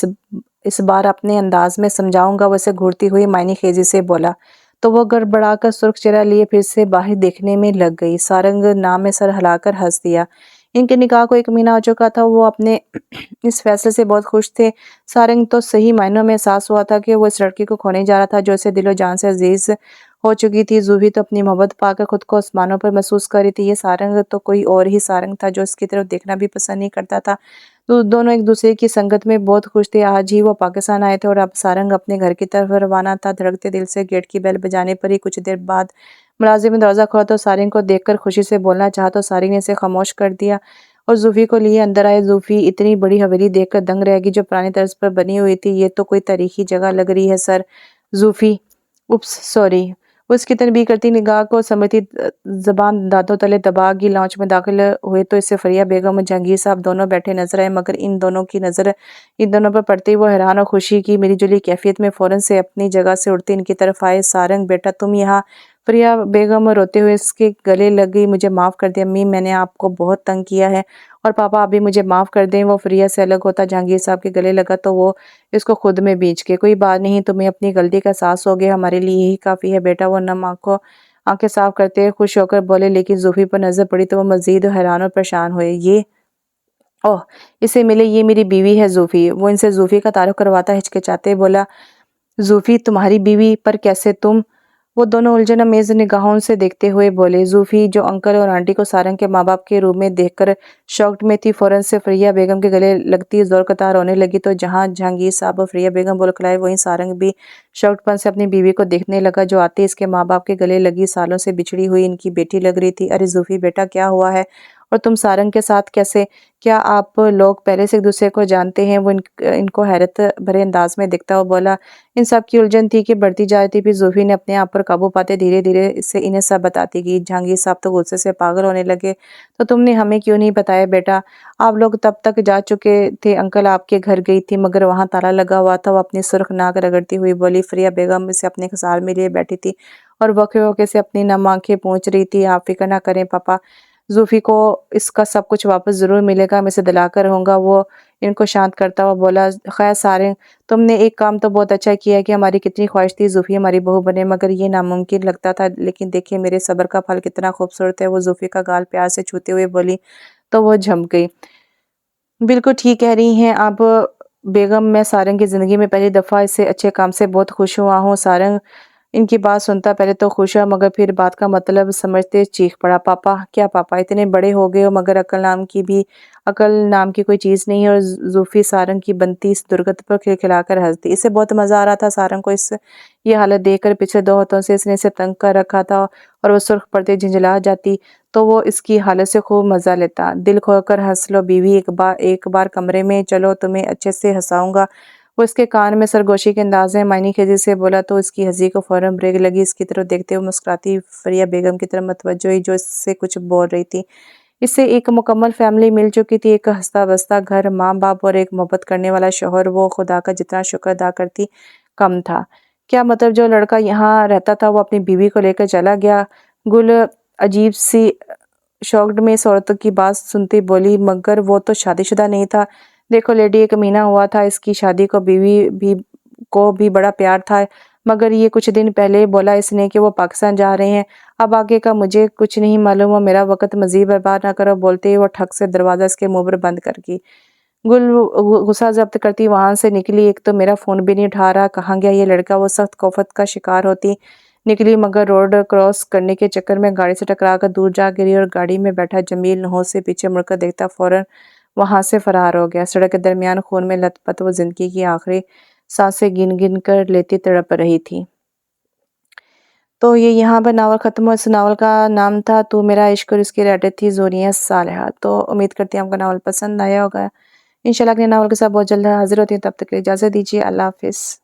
इस बार अपने अंदाज में समझाऊंगा। वैसे घूरती हुई मायनी खेजी से बोला तो वो गड़बड़ाकर सुर्ख चेहरा लिए फिर से बाहर देखने में लग गई। सारंग नाम में सर हिलाकर हंस दिया। इनके निकाह को 1 महीना हो चुका था, वो अपने इस फैसले से बहुत खुश थे। सारंग तो सही मायनों में एहसास हुआ था कि वो इस लड़की को खोने जा रहा था जो इसे दिलो जान से अजीज हो चुकी थी। जूही तो अपनी मोहब्बत पाकर खुद को आसमानों पर महसूस कर रही थी। ये सारंग तो कोई और ही सारंग था जो इसकी तरफ देखना भी पसंद नहीं करता था। तो दोनों एक दूसरे की संगत में बहुत खुश थे। आज ही वो पाकिस्तान आए थे और अब सारंग अपने घर की तरफ रवाना था। धड़कते दिल से गेट की बेल बजाने पर ही कुछ देर बाद मुलाजिम ने दरवाज़ा खोला तो सारिंग को देखकर खुशी से बोलना चाहा तो सारिंग ने इसे खामोश कर दिया और जूफी को लिए अंदर आए। जूफी इतनी बड़ी हवेली देखकर दंग रह गई जो पुरानी तर्ज पर बनी हुई थी। ये तो कोई तारीखी जगह लग रही है सर। जूफी oops sorry. वो उसकी तनबीह करती निगाह को समझती जबान दांतों तले दबा की लॉन्च में दाखिल हुए तो इससे फरिया बेगम और जहांगीर साहब दोनों बैठे नजर आए, मगर इन दोनों की नज़र इन दोनों पर पड़ते ही वो हैरान और खुशी की मिली जुली कैफियत में फौरन से अपनी जगह से उठते इनकी तरफ आए। सारंग बेटा तुम यहाँ। फरिया बेगम रोते हुए इसके गले लग गई। मुझे माफ़ कर दे अम्मी, मैंने आपको बहुत तंग किया है, और पापा अभी मुझे माफ़ कर दें। वो फरिया से अलग होता जहांगीर साहब के गले लगा तो वो इसको खुद में बींच के कोई बात नहीं, तुम्हें अपनी गलती का एहसास हो गया, हमारे लिए यही काफ़ी है बेटा। वो नम आंखें साफ करते हुए खुश होकर बोले, लेकिन जूफी पर नजर पड़ी तो वो मजीद हैरान और परेशान हुए। ये ओह, इसे मिले, ये मेरी बीवी है जूफी। वो इनसे जूफी का तारुफ करवाता हिचकिचाते बोला, जूफी तुम्हारी बीवी, पर कैसे तुम? वो दोनों उलझन अमेज निगाहों से देखते हुए बोले। जूफी जो अंकल और आंटी को सारंग के माँ बाप के रूप में देखकर शॉक्ड में थी, फौरन से फरिया बेगम के गले लगती जोर कतार रोने लगी। तो जहाँ जहांगीर साहब और फरिया बेगम बुलखलाए, वहीं सारंग भी शॉक्डपन से अपनी बीवी को देखने लगा जो आते इसके माँ बाप के गले लगी, सालों से बिछड़ी हुई इनकी बेटी लग रही थी। अरे जूफी बेटा क्या हुआ है, और तुम सारंग के साथ कैसे? क्या आप लोग पहले से एक दूसरे को जानते हैं? वो इनको हैरत भरे अंदाज में देखता हुआ बोला। इन सब की उलझन थी कि बढ़ती जा रही थी। फिर जूफी ने अपने आप पर काबू पाते धीरे धीरे इससे इन्हें सब बताती गई। जहांगीर साहब तो गुस्से से पागल होने लगे। तो तुमने हमें क्यों नहीं बताया बेटा? आप लोग तब तक जा चुके थे। अंकल आपके घर गई थी मगर वहाँ ताला लगा हुआ था। वो अपनी सुर्ख नाक रगड़ती हुई बोली। फरिया बेगम इसे अपने खसार में लिए बैठी थी और वखे वखे से अपनी नम आंखें पहुँच रही थी। आप फिक्र ना करें पापा, जूफी को इसका सब कुछ वापस ज़रूर मिलेगा, मैं इसे दिलाकर रहूँगा। वो इनको शांत करता हुआ बोला। खैर सारे, तुमने एक काम तो बहुत अच्छा किया है कि हमारी कितनी ख्वाहिश थी जूफी हमारी बहू बने, मगर ये नामुमकिन लगता था। लेकिन देखिए मेरे सब्र का फल कितना खूबसूरत है। वो जूफी का गाल प्यार से छूते हुए बोली तो वो झम गई। बिल्कुल ठीक कह रही हैं आप बेगम, मैं सारंग की ज़िंदगी में पहली दफ़ा इससे अच्छे काम से बहुत खुश हुआ हूँ। सारंग इनकी बात सुनता पहले तो खुश हुआ, मगर फिर बात का मतलब समझते चीख पड़ा। पापा? क्या पापा? इतने बड़े हो गए हो मगर अकल नाम की कोई चीज़ नहीं है। और जूफी सारंग की बनती इस दुर्गत पर खिलखिलाकर हंस दी। इसे बहुत मज़ा आ रहा था सारंग को ये हालत देखकर। पिछले 2 हफ्तों से इसने इसे तंग कर रखा था और वो सुर्ख पड़ते झिंझला जाती तो वो इसकी हालत से खूब मज़ा लेता। दिल खोलकर हंस लो बीवी, एक बार कमरे में चलो, तुम्हें अच्छे से हंसाऊंगा। वो इसके कान में सरगोशी के अंदाज में मायनी खेजी से बोला तो इसकी हंसी को फौरन ब्रेक लगी। इसकी तरफ देखते हुए मुस्कुराती फरिया बेगम की तरफ मतवज्जो हुई जो इससे कुछ बोल रही थी। इससे एक मुकम्मल फैमिली मिल चुकी थी, एक हंसता बसता घर, माँ बाप और एक मोहब्बत करने वाला शौहर। वो खुदा का जितना शुक्र अदा करती कम था। क्या मतलब जो लड़का यहाँ रहता था वो अपनी बीवी को लेकर चला गया? गुल अजीब सी शॉक्ड में इस औरत की बात सुनती बोली, मगर वो तो शादीशुदा नहीं था। देखो लेडी, 1 महीना हुआ था इसकी शादी को, बीवी भी बड़ा प्यार था। مگر یہ کچھ دن پہلے بولا اس نے کہ وہ پاکستان جا رہے ہیں۔ اب آگے کا مجھے کچھ نہیں معلوم، میرا وقت مزید برباد نہ کرو، بولتے ہی وہ ٹھک سے دروازہ اس کے منہ پر بند کر گئی۔ گل غصہ ضبط کرتی وہاں سے نکلی۔ ایک تو میرا فون بھی نہیں اٹھا رہا، کہاں گیا یہ لڑکا؟ وہ سخت خوفت کا شکار ہوتی نکلی، مگر روڈ کراس کرنے کے چکر میں گاڑی سے ٹکرا کر دور جا گری اور گاڑی میں بیٹھا جمیل نحوست سے پیچھے مڑ کر دیکھتا فوراً وہاں سے فرار ہو گیا۔ سڑک کے درمیان خون میں لت پت وہ زندگی کی آخری سانسیں گن گن کر لیتی تڑپ رہی تھی۔ تو یہ یہاں پر ناول ختم ہوا۔ اس ناول کا نام تھا تو میرا عشق اور اس کی رائٹر تھی زوریا صالحہ۔ تو امید کرتی ہوں آپ کا ناول پسند آیا ہوگا۔ انشاءاللہ اگلے ناول کے ساتھ بہت جلد حاضر ہوتی ہوں، تب تک کے لیے اجازت دیجیے، اللہ حافظ۔